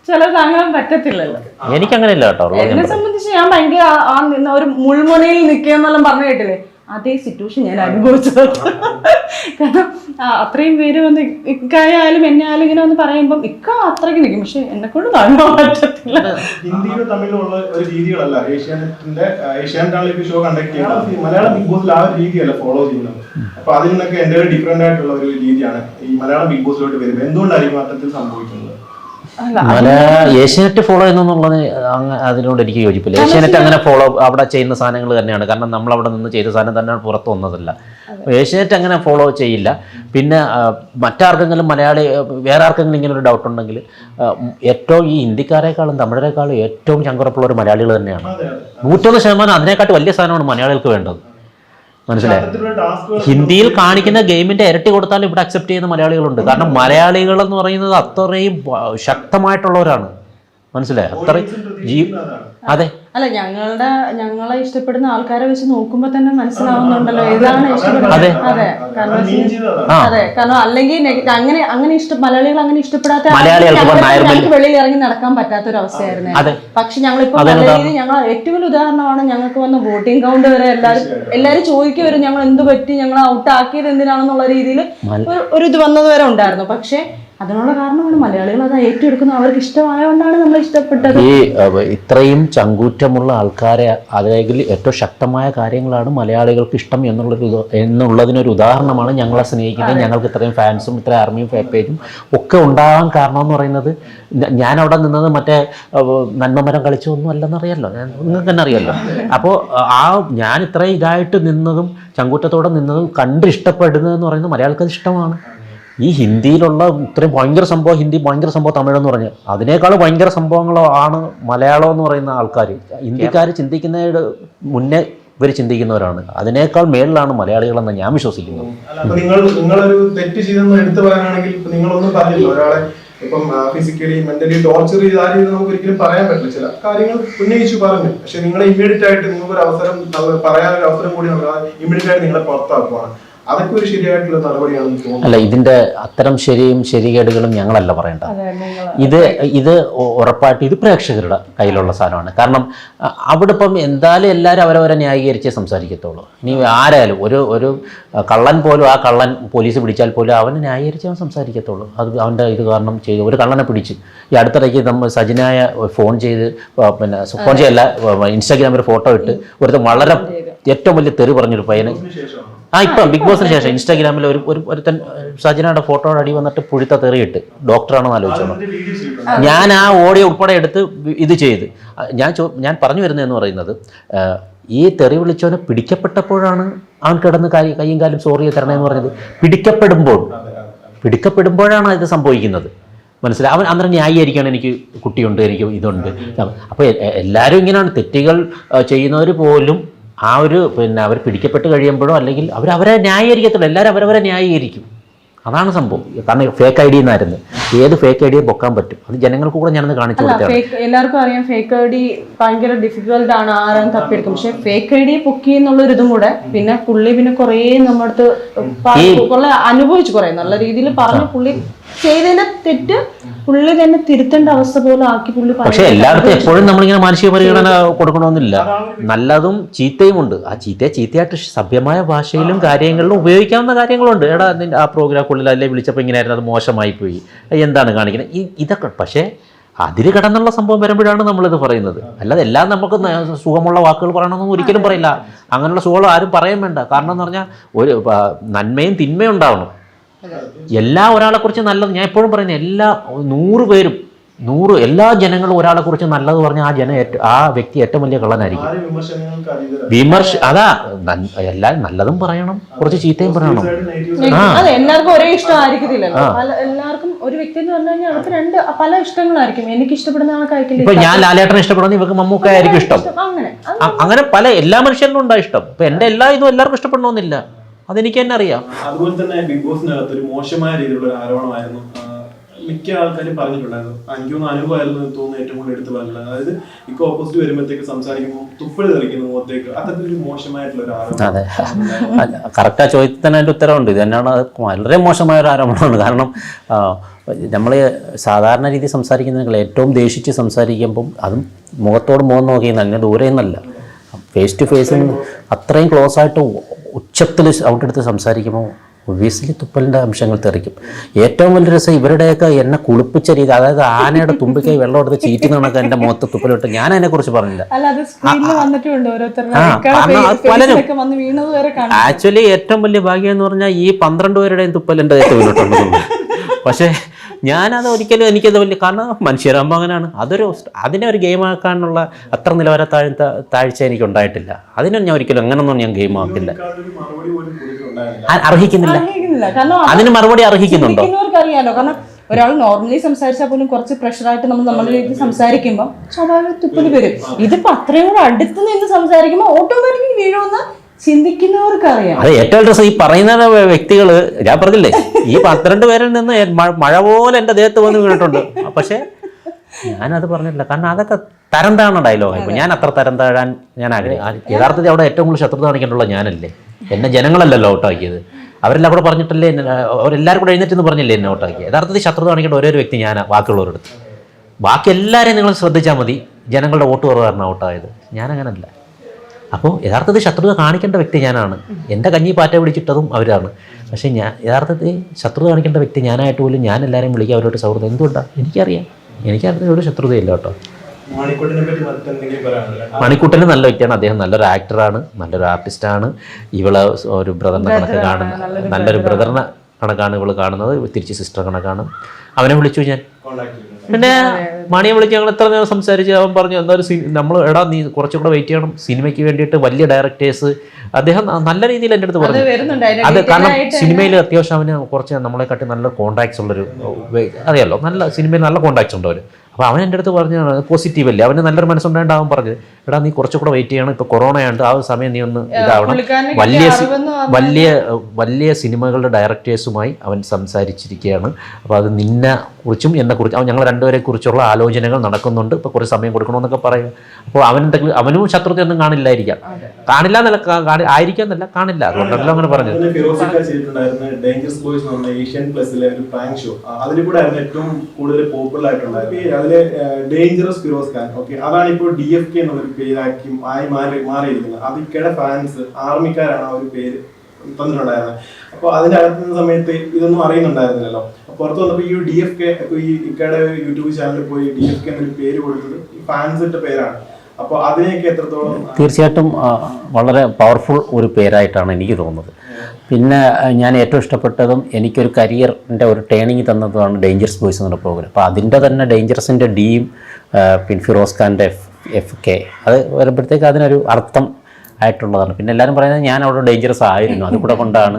ചിലത് അങ്ങനെ പറ്റത്തില്ലല്ലോ. എനിക്കങ്ങനെയല്ല കേട്ടോ. എന്നെ സംബന്ധിച്ച് ഞാൻ ഭയങ്കര ഒരു മുൾമുനയിൽ നിൽക്കുക എന്നെല്ലാം പറഞ്ഞു കേട്ടില്ലേ, അതേ സിറ്റുവേഷൻ ഞാൻ അനുഭവിച്ചത്. കാരണം അത്രയും പേര് വന്ന് ഇക്കായാലും എന്നെ ആയാലും ഇങ്ങനെ വന്ന് പറയുമ്പം ഇക്ക അത്രയ്ക്ക് നിൽക്കും, പക്ഷെ എന്നെ കൊണ്ട് താങ്ങാൻ പറ്റത്തില്ല. ഹിന്ദിയിലും തമിഴിലുള്ള ഒരു രീതികളല്ല ഏഷ്യാനെറ്റ് ഷോ കണ്ടക്ട് ചെയ്യുന്നത്. മലയാളം ബിഗ് ബോസിൽ ആ ഒരു രീതിയല്ല ഫോളോ ചെയ്യുന്നത്. അപ്പൊ അതിൽ നിന്നൊക്കെ എന്റെ ഡിഫറെന്റ് ആയിട്ടുള്ള ഒരു രീതിയാണ് ഈ മലയാളം ബിഗ് ബോസിലോട്ട് വരുന്നത്. എന്തുകൊണ്ടായിരിക്കും അത്തരത്തിൽ സംഭവിക്കുന്നത്? ഏഷ്യാനെറ്റ് ഫോളോ ചെയ്യുന്നുള്ളത് അതിനോട് എനിക്ക് യോജിപ്പില്ല. ഏഷ്യാനെറ്റ് അങ്ങനെ ഫോളോ അവിടെ ചെയ്യുന്ന സാധനങ്ങൾ തന്നെയാണ്. കാരണം നമ്മൾ അവിടെ നിന്ന് ചെയ്ത സാധനം തന്നെ പുറത്ത് വന്നതല്ല. ഏഷ്യാനെറ്റ് അങ്ങനെ ഫോളോ ചെയ്യില്ല. പിന്നെ മറ്റാർക്കെങ്കിലും വേറെ ആർക്കെങ്കിലും ഇങ്ങനെ ഒരു ഡൗട്ട് ഉണ്ടെങ്കിൽ ഏറ്റവും ഈ ഹിന്ദിക്കാരെക്കാളും തമിഴരെക്കാളും ഏറ്റവും ചങ്കുറപ്പുള്ള ഒരു മലയാളികൾ തന്നെയാണ്. 101% അതിനെക്കാട്ടും വലിയ സാധനമാണ് മലയാളികൾക്ക് വേണ്ടത്. മനസ്സിലായി? ഹിന്ദിയിൽ കാണിക്കുന്ന ഗെയിമിന്റെ ഇരട്ടി കൊടുത്താലും ഇവിടെ അക്സെപ്റ്റ് ചെയ്യുന്ന മലയാളികളുണ്ട്. കാരണം മലയാളികൾ എന്ന് പറയുന്നത് അത്രയും ശക്തമായിട്ടുള്ളവരാണ്. മനസ്സിലായി? അത്രയും അതെ. അല്ല, ഞങ്ങളെ ഇഷ്ടപ്പെടുന്ന ആൾക്കാരെ വെച്ച് നോക്കുമ്പോ തന്നെ മനസ്സിലാവുന്നുണ്ടല്ലോ ഏതാണ് ഇഷ്ടപ്പെടുന്നത്. അതെ, കാരണം അല്ലെങ്കിൽ അങ്ങനെ മലയാളികൾ അങ്ങനെ ഇഷ്ടപ്പെടാത്ത ഞങ്ങൾക്ക് വെളിയിൽ ഇറങ്ങി നടക്കാൻ പറ്റാത്തൊരു അവസ്ഥയായിരുന്നു. പക്ഷെ ഞങ്ങളിപ്പോ ഞങ്ങൾ ഏറ്റവും വലിയ ഉദാഹരണമാണ് ഞങ്ങൾക്ക് വന്ന വോട്ടിംഗ് കൗണ്ട് വരെ എല്ലാരും ചോദിക്കുക വരും ഞങ്ങൾ എന്ത് പറ്റി, ഞങ്ങൾ ഔട്ട് ആക്കിയത് എന്തിനാണെന്നുള്ള രീതിയിൽ ഒരു ഇത് വന്നത് വരെ ഉണ്ടായിരുന്നു. പക്ഷെ അതിനുള്ള കാരണമാണ് മലയാളികൾ അത് ഏറ്റെടുക്കുന്നത്, അവർക്ക് ഇഷ്ടമായതുകൊണ്ടാണ് നമ്മൾ ഇഷ്ടപ്പെട്ടത്. ഈ ഇത്രയും ചങ്കൂറ്റമുള്ള ആൾക്കാരെ അല്ലെങ്കിൽ ഏറ്റവും ശക്തമായ കാര്യങ്ങളാണ് മലയാളികൾക്ക് ഇഷ്ടം എന്നുള്ളതിനൊരു ഉദാഹരണമാണ് ഞങ്ങളെ സ്നേഹിക്കുന്നത്. ഞങ്ങൾക്ക് ഇത്രയും ഫാൻസും ഇത്ര ആർമിയും പേജും ഒക്കെ ഉണ്ടാകാൻ കാരണം എന്ന് പറയുന്നത് ഞാൻ അവിടെ നിന്നത് മറ്റേ നന്മമരം കളിച്ചൊന്നും അല്ലെന്നറിയാമല്ലോ, നിങ്ങൾക്ക് തന്നെ അറിയാമല്ലോ. അപ്പോൾ ഞാൻ ഇത്രയും ഇതായിട്ട് നിന്നതും ചങ്കൂറ്റത്തോടെ നിന്നതും കണ്ട് ഇഷ്ടപ്പെടുന്നതെന്ന് പറയുന്നത് മലയാളികൾക്ക് ഇഷ്ടമാണ്. ഈ ഹിന്ദിയിലുള്ള ഇത്രയും ഭയങ്കര സംഭവം, ഹിന്ദി ഭയങ്കര സംഭവം തമിഴെന്ന് പറഞ്ഞ് അതിനേക്കാൾ ഭയങ്കര സംഭവങ്ങളോ ആണ് മലയാളം എന്ന് പറയുന്ന ആൾക്കാർ. ഹിന്ദിക്കാർ ചിന്തിക്കുന്നതിന് മുന്നേ ഇവർ ചിന്തിക്കുന്നവരാണ്. അതിനേക്കാൾ മേളിലാണ് മലയാളികളെന്ന് ഞാൻ വിശ്വസിക്കുന്നത്. നിങ്ങളൊരു തെറ്റ് ചെയ്തെന്ന് എടുത്തു പറയാനാണെങ്കിൽ നിങ്ങളൊന്നും പറഞ്ഞില്ല, ഒരാളെ ഇപ്പം ഫിസിക്കലി മെന്റലി ടോർച്ചർ ചെയ്താലും നമുക്ക് ഒരിക്കലും പറയാൻ പറ്റില്ല. ചില കാര്യങ്ങൾ ഉന്നയിച്ചു പറഞ്ഞു, പക്ഷെ നിങ്ങളെ ഇമ്മീഡിയറ്റ് ആയിട്ട് നിങ്ങൾക്കൊരു അവസരം പറയാനൊരു അവസരം കൂടി ഇമ്മീഡിയറ്റ് ആയിട്ട് നിങ്ങളെ പുറത്താക്കുവാണ്. അതൊക്കെ ഒരു ശരിയായിട്ടുള്ള നടപടിയാണെന്ന് തോന്നുന്നു. അല്ല, ഇതിന്റെ അത്തരം ശരികേടുകളും ഞങ്ങളല്ല പറയേണ്ട. ഇത് ഉറപ്പായിട്ട് ഇത് പ്രേക്ഷകരുടെ കയ്യിലുള്ള സാധനമാണ്. കാരണം അവിടെ ഇപ്പം എന്തായാലും എല്ലാവരും അവരവരെ ന്യായീകരിച്ചേ സംസാരിക്കത്തുള്ളൂ. നീ ആരായാലും ഒരു കള്ളൻ പോലും ആ കള്ളൻ പോലീസ് പിടിച്ചാൽ പോലും അവനെ ന്യായീകരിച്ച് അവൻ സംസാരിക്കത്തുള്ളൂ. അത് അവൻ്റെ ഇത് കാരണം ചെയ്തു. ഒരു കള്ളനെ പിടിച്ച് ഈ അടുത്തിടയ്ക്ക് നമ്മൾ സജിനായ ഫോൺ ചെയ്ത് ഫോൺ ചെയ്യല്ല ഇൻസ്റ്റാഗ്രാമിൽ ഫോട്ടോ ഇട്ട് ഒരുത്തൻ വളരെ ഏറ്റവും വലിയ തെറി പറഞ്ഞൊരു പയ്യന് ഇപ്പം ബിഗ് ബോസിന് ശേഷം ഇൻസ്റ്റാഗ്രാമിൽ ഒരുത്തൻ സജിനയുടെ ഫോട്ടോയുടെ അടി വന്നിട്ട് പുഴുത്ത തെറിയിട്ട് ഡോക്ടറാണെന്ന് ആലോചിച്ചോളൂ. ഞാൻ ആ ഓഡിയോ ഉൾപ്പെടെ എടുത്ത് ഇത് ചെയ്ത് ഞാൻ പറഞ്ഞു വരുന്നതെന്ന് പറയുന്നത് ഈ തെറി വിളിച്ചവനെ പിടിക്കപ്പെട്ടപ്പോഴാണ് അവൻ കിടന്ന് കൈയും കാലും സോറി തരണേന്ന് പറഞ്ഞത്. പിടിക്കപ്പെടുമ്പോഴാണ് ഇത് സംഭവിക്കുന്നത്. മനസ്സിലായി? അവൻ അന്നേരം ന്യായീകരിക്കുകയാണ്, എനിക്ക് കുട്ടിയുണ്ട്, എനിക്ക് ഇതുണ്ട്. അപ്പോൾ എല്ലാവരും ഇങ്ങനെയാണ്. തെറ്റുകൾ ചെയ്യുന്നവർ പോലും അവർ പിടിക്കപ്പെട്ട് കഴിയുമ്പോഴോ അല്ലെങ്കിൽ അവരെ ന്യായീകരിക്കത്തുള്ളൂ. എല്ലാവരും അവരവരെ ന്യായീകരിക്കും. അതാണ് സംഭവം. കാരണം ഫേക്ക് ഐ ഡി എന്നായിരുന്നു. ഏത് ഫേക്ക് ഐ ഡിയെ പൊക്കാൻ പറ്റും? അത് ജനങ്ങൾക്ക് കൂടെ ഞാനൊന്ന് കാണിച്ചു കൊടുത്തതാണ്. എല്ലാവർക്കും അറിയാം ഫേക്ക് ഐ ഡി ഭയങ്കര ഡിഫിക്കൽട്ട് ആണ്, ആരും തപ്പിയെടുക്കും. പക്ഷെ ഫേക്ക് ഐ ഡി പൊക്കി എന്നുള്ളൊരു ഇതും കൂടെ പിന്നെ പുള്ളി കുറേ നമ്മുടെ അടുത്ത് അനുഭവിച്ചു, കുറേ നല്ല രീതിയിൽ പറഞ്ഞു. പുള്ളി ചെയ്തതിന്റെ തെറ്റ് പുള്ളി തന്നെ തിരുത്തേണ്ട അവസ്ഥ പോലെ ആക്കി പുള്ളി. പക്ഷെ എല്ലായിടത്തും എപ്പോഴും നമ്മളിങ്ങനെ മാനസിക പരിഗണന കൊടുക്കണമെന്നില്ല. നല്ലതും ചീത്തയും ഉണ്ട്. ആ ചീത്തയായിട്ട് സഭ്യമായ ഭാഷയിലും കാര്യങ്ങളിലും ഉപയോഗിക്കാവുന്ന കാര്യങ്ങളുണ്ട്. ആ പ്രോഗ്രാമുള്ളിൽ അല്ലേ വിളിച്ചപ്പോൾ ഇങ്ങനെയായിരുന്നു, അത് മോശമായി പോയി, എന്താണ് കാണിക്കുന്നത്, ഇതൊക്കെ. പക്ഷേ അതിൽ കടന്നുള്ള സംഭവം വരുമ്പോഴാണ് നമ്മളിത് പറയുന്നത്. അല്ലാതെ എല്ലാം നമുക്ക് സുഖമുള്ള വാക്കുകൾ പറയണമെന്നൊന്നും ഒരിക്കലും പറയില്ല. അങ്ങനെയുള്ള സുഖം ആരും പറയാൻ വേണ്ട. കാരണം എന്ന് പറഞ്ഞാൽ ഒരു നന്മയും തിന്മയും ഉണ്ടാവണം. ഒരാളെ കുറിച്ച് നല്ലത് ഞാൻ എപ്പോഴും പറയുന്നത്, 100 പേരും എല്ലാ ജനങ്ങളും ഒരാളെ കുറിച്ച് നല്ലത് പറഞ്ഞാൽ ആ വ്യക്തി ഏറ്റവും വലിയ കള്ളനായിരിക്കും. എല്ലാവരും നല്ലതും പറയണം, കുറച്ച് ചീത്തയും പറയണം. എല്ലാവർക്കും ഒരേ ഇഷ്ടമായിരിക്കത്തില്ലല്ലോ. എല്ലാവർക്കും ഒരു വ്യക്തി എന്ന് പറഞ്ഞു കഴിഞ്ഞാൽ അവർക്ക് പല ഇഷ്ടങ്ങളായിരിക്കും. എനിക്ക് ഇഷ്ടപ്പെടുന്ന ആൾക്കാർക്കില്ല. ഇപ്പൊ ഞാൻ ലാലേട്ടനെ ഇഷ്ടപ്പെടുന്ന ഇവർക്ക് മമ്മൂക്ക ആയിരിക്കും ഇഷ്ടം. അങ്ങനെ പല എല്ലാ മനുഷ്യരിലും ഉണ്ടാ ഇഷ്ടം. ഇപ്പൊ എന്റെ എല്ലാ ഇതും എല്ലാവർക്കും ഇഷ്ടപ്പെടണമെന്നില്ല, അതെനിക്ക് തന്നെ അറിയാം. അതുപോലെ തന്നെ ബിഗ് ബോസിനകത്ത് ഒരു മോശമായ രീതിയിലുള്ള ഒരു ആരോപണമായിരുന്നു മിക്ക ആൾക്കാരും പറഞ്ഞിട്ടുണ്ടായിരുന്നു. എനിക്ക് തോന്നുന്നു അനുഭവമായിരുന്നു തോന്നുന്നു ഏറ്റവും കൂടുതൽ എടുത്ത് പറഞ്ഞിട്ടുള്ളത്. അതായത് ഇപ്പൊ ഓപ്പോസിറ്റ് വരുമ്പോഴത്തേക്ക് സംസാരിക്കുമ്പോൾ തുപ്പൽ തെറിക്കുന്നു മുഖത്തേക്ക്, അത്തരത്തിലൊരു മോശമായിട്ടുള്ള ഒരു ആരോപണം. അതെ, കറക്റ്റാ ചോദിച്ചതിന് തന്നെ അതിൻ്റെ ഉത്തരവുണ്ട്. ഇത് തന്നെയാണ് വളരെ മോശമായ ഒരു ആരോപണമാണ്. കാരണം നമ്മൾ സാധാരണ രീതിയിൽ സംസാരിക്കുന്നതിനേക്കാൾ ഏറ്റവും ദേഷിച്ച് സംസാരിക്കുമ്പം അതും മുഖത്തോട് മുഖം നോക്കിയെന്ന് അങ്ങനെ ദൂരെ നിന്നല്ല, ഫേസ് ടു ഫേസിൽ അത്രയും ക്ലോസ് ആയിട്ട് ഉച്ചത്തിൽ ഔട്ട് എടുത്ത് സംസാരിക്കുമ്പോൾ ഒബ്വിയസ്ലി തുപ്പലിൻ്റെ അംശങ്ങൾ തെറിക്കും. ഏറ്റവും വലിയ രസം ഇവരുടെയൊക്കെ എന്നെ കുളിപ്പിച്ച രീതി, അതായത് ആനയുടെ തുമ്പിക്കൈ വെള്ളം എടുത്ത് ചീറ്റുന്ന കണക്ക് എൻ്റെ മുഖത്ത് തുപ്പലിട്ട് ഞാൻ അതിനെക്കുറിച്ച് പറഞ്ഞില്ല. പലരും ആക്ച്വലി ഏറ്റവും വലിയ ഭാഗ്യം എന്ന് പറഞ്ഞാൽ ഈ 12 പേരുടെയും തുപ്പൽ എൻ്റെ ദേഹത്ത് വീണിട്ടുണ്ട്. പക്ഷേ ഞാനത് ഒരിക്കലും എനിക്കത് വലിയ, കാരണം മനുഷ്യരാകുമ്പോൾ അങ്ങനെയാണ്. അതിനെ ഒരു ഗെയിം ആക്കാനുള്ള അത്ര നിലവാര താഴ്ച എനിക്ക് ഉണ്ടായിട്ടില്ല. അതിനൊന്നും ഞാൻ ഒരിക്കലും അങ്ങനൊന്നും ഞാൻ ഗെയിം ആക്കില്ല, അർഹിക്കുന്നില്ല. അതിന് മറുപടി അർഹിക്കുന്നുണ്ടോ? അറിയാലോ, കാരണം ഒരാൾ നോർമലി സംസാരിച്ചാൽ പോലും കുറച്ച് പ്രഷറായിട്ട് നമ്മുടെ രീതിയിൽ സംസാരിക്കുമ്പോൾ സ്വാഭാവിക തുപ്പല് വരും. ഇതിപ്പോ അത്രയും കൂടെ അടുത്ത് നിന്ന് സംസാരിക്കുമ്പോൾ ഓട്ടോമാറ്റിക്കലി വീഴുമെന്ന് ചിന്തിക്കുന്നവർക്ക് അറിയാം. അത് ഏറ്റവും രസം ഈ പറയുന്ന വ്യക്തികള്, ഞാൻ പറഞ്ഞില്ലേ ഈ 12 പേരിൽ നിന്ന് മഴ പോലെ എൻ്റെ ദേഹത്ത് വന്ന് വീണിട്ടുണ്ട്. പക്ഷെ ഞാനത് പറഞ്ഞിട്ടില്ല, കാരണം അതൊക്കെ തരം താണ ഡയലോഗായി. ഞാൻ അത്ര തരം താഴാൻ ഞാൻ ആഗ്രഹിക്കും. യഥാർത്ഥത്തിൽ അവിടെ ഏറ്റവും കൂടുതൽ ശത്രുത കാണിക്കേണ്ടുള്ള ഞാനല്ലേ, എന്നെ ജനങ്ങളല്ലല്ലോ ഔട്ടാക്കിയത്. അവരെല്ലാം കൂടെ പറഞ്ഞിട്ടല്ലേ, അവരെല്ലാവരും കൂടെ എഴുന്നേറ്റെന്ന് പറഞ്ഞില്ലേ എന്നെ ഔട്ടാക്കിയത്. യഥാർത്ഥത്തിൽ ശത്രുത കാണിക്കേണ്ട ഒരേ ഒരു വ്യക്തി ഞാനാണ് ബാക്കിയുള്ളവരുടെ അടുത്ത്. ബാക്കി എല്ലാവരെയും നിങ്ങൾ ശ്രദ്ധിച്ചാൽ മതി, ജനങ്ങളുടെ വോട്ട് കുറവാണ് ഔട്ടായത്. ഞാനങ്ങനല്ല. അപ്പോൾ യഥാർത്ഥത്തിൽ ശത്രുത കാണിക്കേണ്ട വ്യക്തി ഞാനാണ്. എൻ്റെ കഞ്ഞി പാറ്റ പിടിച്ചിട്ടതും അവരാണ്. പക്ഷേ ഞാൻ യഥാർത്ഥത്തിൽ ശത്രുത കാണിക്കേണ്ട വ്യക്തി ഞാനായിട്ട് പോലും ഞാൻ എല്ലാവരെയും വിളിക്കുക, അവരോട് സൗഹൃദം. എന്തുകൊണ്ടാണ്? എനിക്കറിയാം, ഒരു ശത്രുതയില്ല കേട്ടോ. മണിക്കൂട്ടന് നല്ല വ്യക്തിയാണ്, അദ്ദേഹം നല്ലൊരു ആക്ടറാണ്, നല്ലൊരു ആർട്ടിസ്റ്റാണ്. ഇവള് ഒരു ബ്രദറിനെ കണക്ക് കാണുന്ന, നല്ലൊരു ബ്രദറിനെ കണക്കാണ് ഇവള് കാണുന്നത്, തിരിച്ച് സിസ്റ്റർ കണക്കാണ്. അവനെ വിളിച്ചു ഞാൻ, പിന്നെ മണിയെ വിളിച്ച് ഞങ്ങൾ എത്ര നേരം സംസാരിച്ച്. അവൻ പറഞ്ഞു എന്തായാലും നമ്മൾ എടാ നീ കുറച്ചും കൂടെ വെയിറ്റ് ചെയ്യണം, സിനിമയ്ക്ക് വേണ്ടിയിട്ട് വലിയ ഡയറക്ടേഴ്സ്. അദ്ദേഹം നല്ല രീതിയിൽ എൻ്റെ അടുത്ത് പറഞ്ഞു. അത് കാരണം സിനിമയിൽ അത്യാവശ്യം അവന് കുറച്ച് നമ്മളെക്കാട്ടി നല്ല കോൺടാക്ട്സ് ഉള്ളൊരു, അറിയാലോ, നല്ല സിനിമയിൽ നല്ല കോൺടാക്ട്സ് ഉണ്ട് അവർ. അപ്പോൾ അവൻ എൻ്റെ അടുത്ത് പറഞ്ഞു പോസിറ്റീവ് അല്ലേ, അവന് നല്ലൊരു മനസ്സുണ്ടായിട്ട് അവൻ പറഞ്ഞു എടാ നീ കുറച്ചുകൂടെ വെയിറ്റ് ചെയ്യണം, ഇപ്പോൾ കൊറോണയുണ്ട്, ആ ഒരു സമയം നീ ഒന്ന് ഇതാവണം. വലിയ സിനിമകളുടെ ഡയറക്ടേഴ്സുമായി അവൻ സംസാരിച്ചിരിക്കുകയാണ്. അപ്പോൾ അത് നിന്നെ കുറിച്ചും എന്നെ കുറിച്ചും ഞങ്ങൾ രണ്ടുപേരെ കുറിച്ചുള്ള ആലോചനകൾ നടക്കുന്നുണ്ട്, ഇപ്പോൾ കുറച്ച് സമയം കൊടുക്കണമെന്നൊക്കെ പറയും. അപ്പോൾ അവനും ശത്രുതയൊന്നും കാണില്ലായിരിക്കാം, കാണില്ല എന്നല്ല, ആയിരിക്കാം എന്നല്ല, കാണില്ല, അതുകൊണ്ടല്ലോ അങ്ങനെ പറഞ്ഞത്. അതിലെ ഡേഞ്ചറസ് ഫിറോസ് ഖാൻ, ഓക്കെ, അതാണ് ഇപ്പോൾ DFK എന്നുള്ള പേരാക്കി മാറിയിരിക്കുന്നത്. അത് ഇക്കയുടെ ഫാൻസ് ആർമിക്കാരാണ് ആ ഒരു പേര് തന്നിട്ടുണ്ടായിരുന്നത്. അപ്പോൾ അതിന്റെ അകത്തുന്ന സമയത്ത് ഇതൊന്നും അറിയുന്നുണ്ടായിരുന്നില്ലല്ലോ. പുറത്ത് വന്നപ്പോൾ ഈ DFK, ഈ ഇക്കയുടെ യൂട്യൂബ് ചാനലിൽ പോയി DFK എന്നൊരു പേര് കൊടുത്തത് ഈ ഫാൻസ് ഇട്ട പേരാണ്. അപ്പോൾ അതിനെയൊക്കെ എത്രത്തോളം? തീർച്ചയായിട്ടും വളരെ പവർഫുൾ ഒരു പേരായിട്ടാണ് എനിക്ക് തോന്നുന്നത്. പിന്നെ ഞാൻ ഏറ്റവും ഇഷ്ടപ്പെട്ടതും എനിക്കൊരു കരിയറിൻ്റെ ഒരു ടേണിങ് തന്നതുമാണ് ഡേഞ്ചറസ് ബോയ്സ് എന്നുള്ള പ്രോഗ്രാം. അപ്പോൾ അതിൻ്റെ തന്നെ ഡേഞ്ചറസിൻ്റെ ഡിയും പിന്നെ ഫിറോസ് ഖാൻ്റെ FK അത് വരുമ്പോഴത്തേക്ക് അതിനൊരു അർത്ഥം ആയിട്ടുള്ളതാണ്. പിന്നെ എല്ലാവരും പറയുന്നത് ഞാൻ അവിടെ ഡേഞ്ചറസ് ആയിരുന്നു, അതുകൂടെ കൊണ്ടാണ്.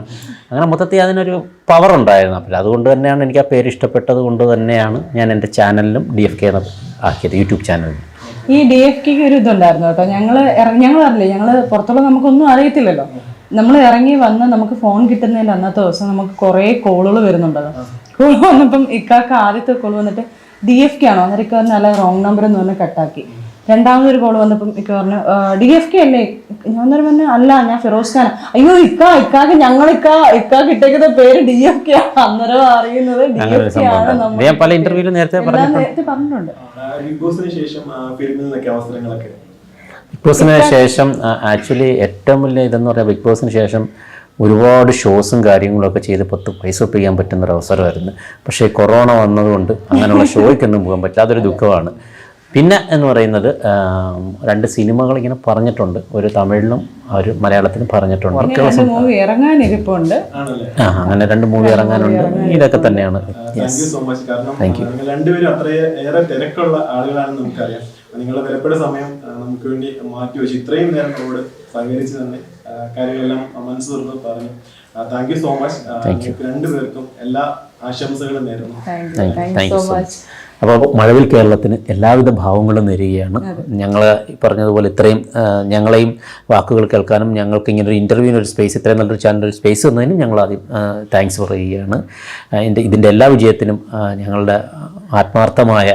അങ്ങനെ മൊത്തത്തിൽ അതിനൊരു പവർ ഉണ്ടായിരുന്നു. അപ്പോൾ അതുകൊണ്ട് തന്നെയാണ് എനിക്ക് ആ പേര് ഇഷ്ടപ്പെട്ടത് കൊണ്ട് തന്നെയാണ് ഞാൻ എൻ്റെ ചാനലിലും DFK എന്ന് ആക്കിയത്, യൂട്യൂബ് ചാനലിൽ. ഈ DFKക്ക് ഒരു ഇതുണ്ടായിരുന്നു കേട്ടോ. ഞങ്ങൾ അറിയില്ലേ, ഞങ്ങൾ പുറത്തുള്ള നമുക്കൊന്നും അറിയത്തില്ലല്ലോ. നമ്മൾ ഇറങ്ങി വന്ന് നമുക്ക് ഫോൺ കിട്ടുന്നതിൻ്റെ അന്നത്തെ ദിവസം നമുക്ക് കുറേ കോളുകൾ വരുന്നുണ്ടല്ലോ. കോൾ വന്നപ്പം ഇക്കാക്ക് ആദ്യത്തെ കോൾ വന്നിട്ട് DFK ആണോ, അന്നേരം ഇക്ക പറഞ്ഞ അല്ല റോങ് നമ്പർ എന്ന് പറഞ്ഞാൽ കട്ടാക്കി. രണ്ടാമതൊരു കോൾ വന്നപ്പം ഇക്ക പറഞ്ഞു DFK അല്ലേ, ഞാൻ പറഞ്ഞു അല്ല ഞാൻ ഫിറോസ് ഖാൻ. അയ്യോ ഇക്കാക്ക് ഞങ്ങൾ ഇക്കാക്ക് ഇട്ടേക്കുന്ന പേര് DFK ആണ്. അന്നേരം അറിയുന്നത് DFK ആണ്. നേരത്തെ പറഞ്ഞിട്ടുണ്ട്. ബിഗ് ബോസിന് ശേഷം ആക്ച്വലി ഏറ്റവും വലിയ ഇതെന്ന് പറഞ്ഞാൽ ബിഗ് ബോസിന് ശേഷം ഒരുപാട് ഷോസും കാര്യങ്ങളൊക്കെ ചെയ്ത് 10 പൈസ ഒപ്പിക്കാൻ പറ്റുന്നൊരു അവസരമായിരുന്നു. പക്ഷേ കൊറോണ വന്നതുകൊണ്ട് അങ്ങനെയുള്ള ഷോയ്ക്കൊന്നും പോകാൻ പറ്റില്ല, അതൊരു ദുഃഖമാണ്. പിന്നെ എന്ന് പറയുന്നത് 2 സിനിമകൾ ഇങ്ങനെ പറഞ്ഞിട്ടുണ്ട്, ഒരു തമിഴിലും ഒരു മലയാളത്തിലും പറഞ്ഞിട്ടുണ്ട്. അങ്ങനെ 2 മൂവി ഇറങ്ങാനുണ്ട്. ഇതൊക്കെ തന്നെയാണ്. Thank you so much. കാരണം രണ്ടുപേരും അത്രയേറെ തിരക്കുള്ള ആളുകളാണെന്ന് നമുക്കറിയാം. നിങ്ങളുടെ വിലപ്പെട്ട സമയം നമുക്ക് വേണ്ടി മാറ്റി വെച്ച് ഇത്രയും നേരം നമ്മളോട് സഹകരിച്ച് തന്നെ കാര്യങ്ങളെല്ലാം മനസ്സ് തുറന്ന് പറഞ്ഞു. Thank you so much. നിങ്ങൾക്ക് രണ്ടുപേർക്കും എല്ലാ ആശംസകളും നേരുന്നു. Thank you so much. അപ്പോൾ മഴവിൽ കേരളത്തിന് എല്ലാവിധ ഭാവങ്ങളും നേരുകയാണ്. ഞങ്ങൾ പറഞ്ഞതുപോലെ ഇത്രയും ഞങ്ങളെയും വാക്കുകൾ കേൾക്കാനും ഞങ്ങൾക്ക് ഇങ്ങനെ ഒരു ഇൻ്റർവ്യൂവിന് ഒരു സ്പേസ്, ഇത്രയും നല്ലൊരു ചാനൽ സ്പേസ് തന്നതിനും ഞങ്ങൾ ആദ്യം താങ്ക്സ് പറയുകയാണ്. ഇതിൻ്റെ എല്ലാ വിജയത്തിനും ഞങ്ങളുടെ ആത്മാർത്ഥമായ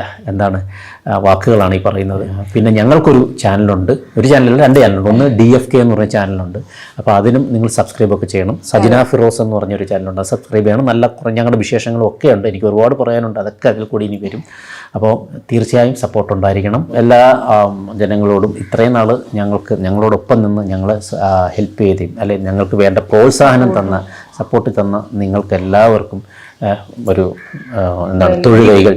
വാക്കുകളാണ് ഈ പറയുന്നത്. പിന്നെ ഞങ്ങൾക്കൊരു ചാനലുണ്ട്, ഒരു ചാനലല്ല 2 ചാനലുണ്ട്. ഒന്ന് DFK എന്ന് പറഞ്ഞ ചാനലുണ്ട്. അപ്പോൾ അതിനും നിങ്ങൾ സബ്സ്ക്രൈബൊക്കെ ചെയ്യണം. സജിന ഫിറോസ് എന്ന് പറഞ്ഞൊരു ചാനലുണ്ട്, അത് സബ്സ്ക്രൈബ് ചെയ്യണം. നല്ല ഞങ്ങളുടെ വിശേഷങ്ങളും ഒക്കെ ഉണ്ട്, എനിക്ക് ഒരുപാട് പറയാനുണ്ട്, അതൊക്കെ അതിൽ കൂടി ഇനി വരും. അപ്പോൾ തീർച്ചയായും സപ്പോർട്ട് ഉണ്ടായിരിക്കണം. എല്ലാ ജനങ്ങളോടും ഇത്രയും നാൾ ഞങ്ങളോടൊപ്പം നിന്ന് ഞങ്ങളെ ഹെൽപ്പ് ചെയ്തേയും അല്ലെങ്കിൽ ഞങ്ങൾക്ക് വേണ്ട പ്രോത്സാഹനം തന്ന സപ്പോർട്ട് തന്ന നിങ്ങൾക്ക് എല്ലാവർക്കും ഒരു തൊഴിൽ കൈകൾ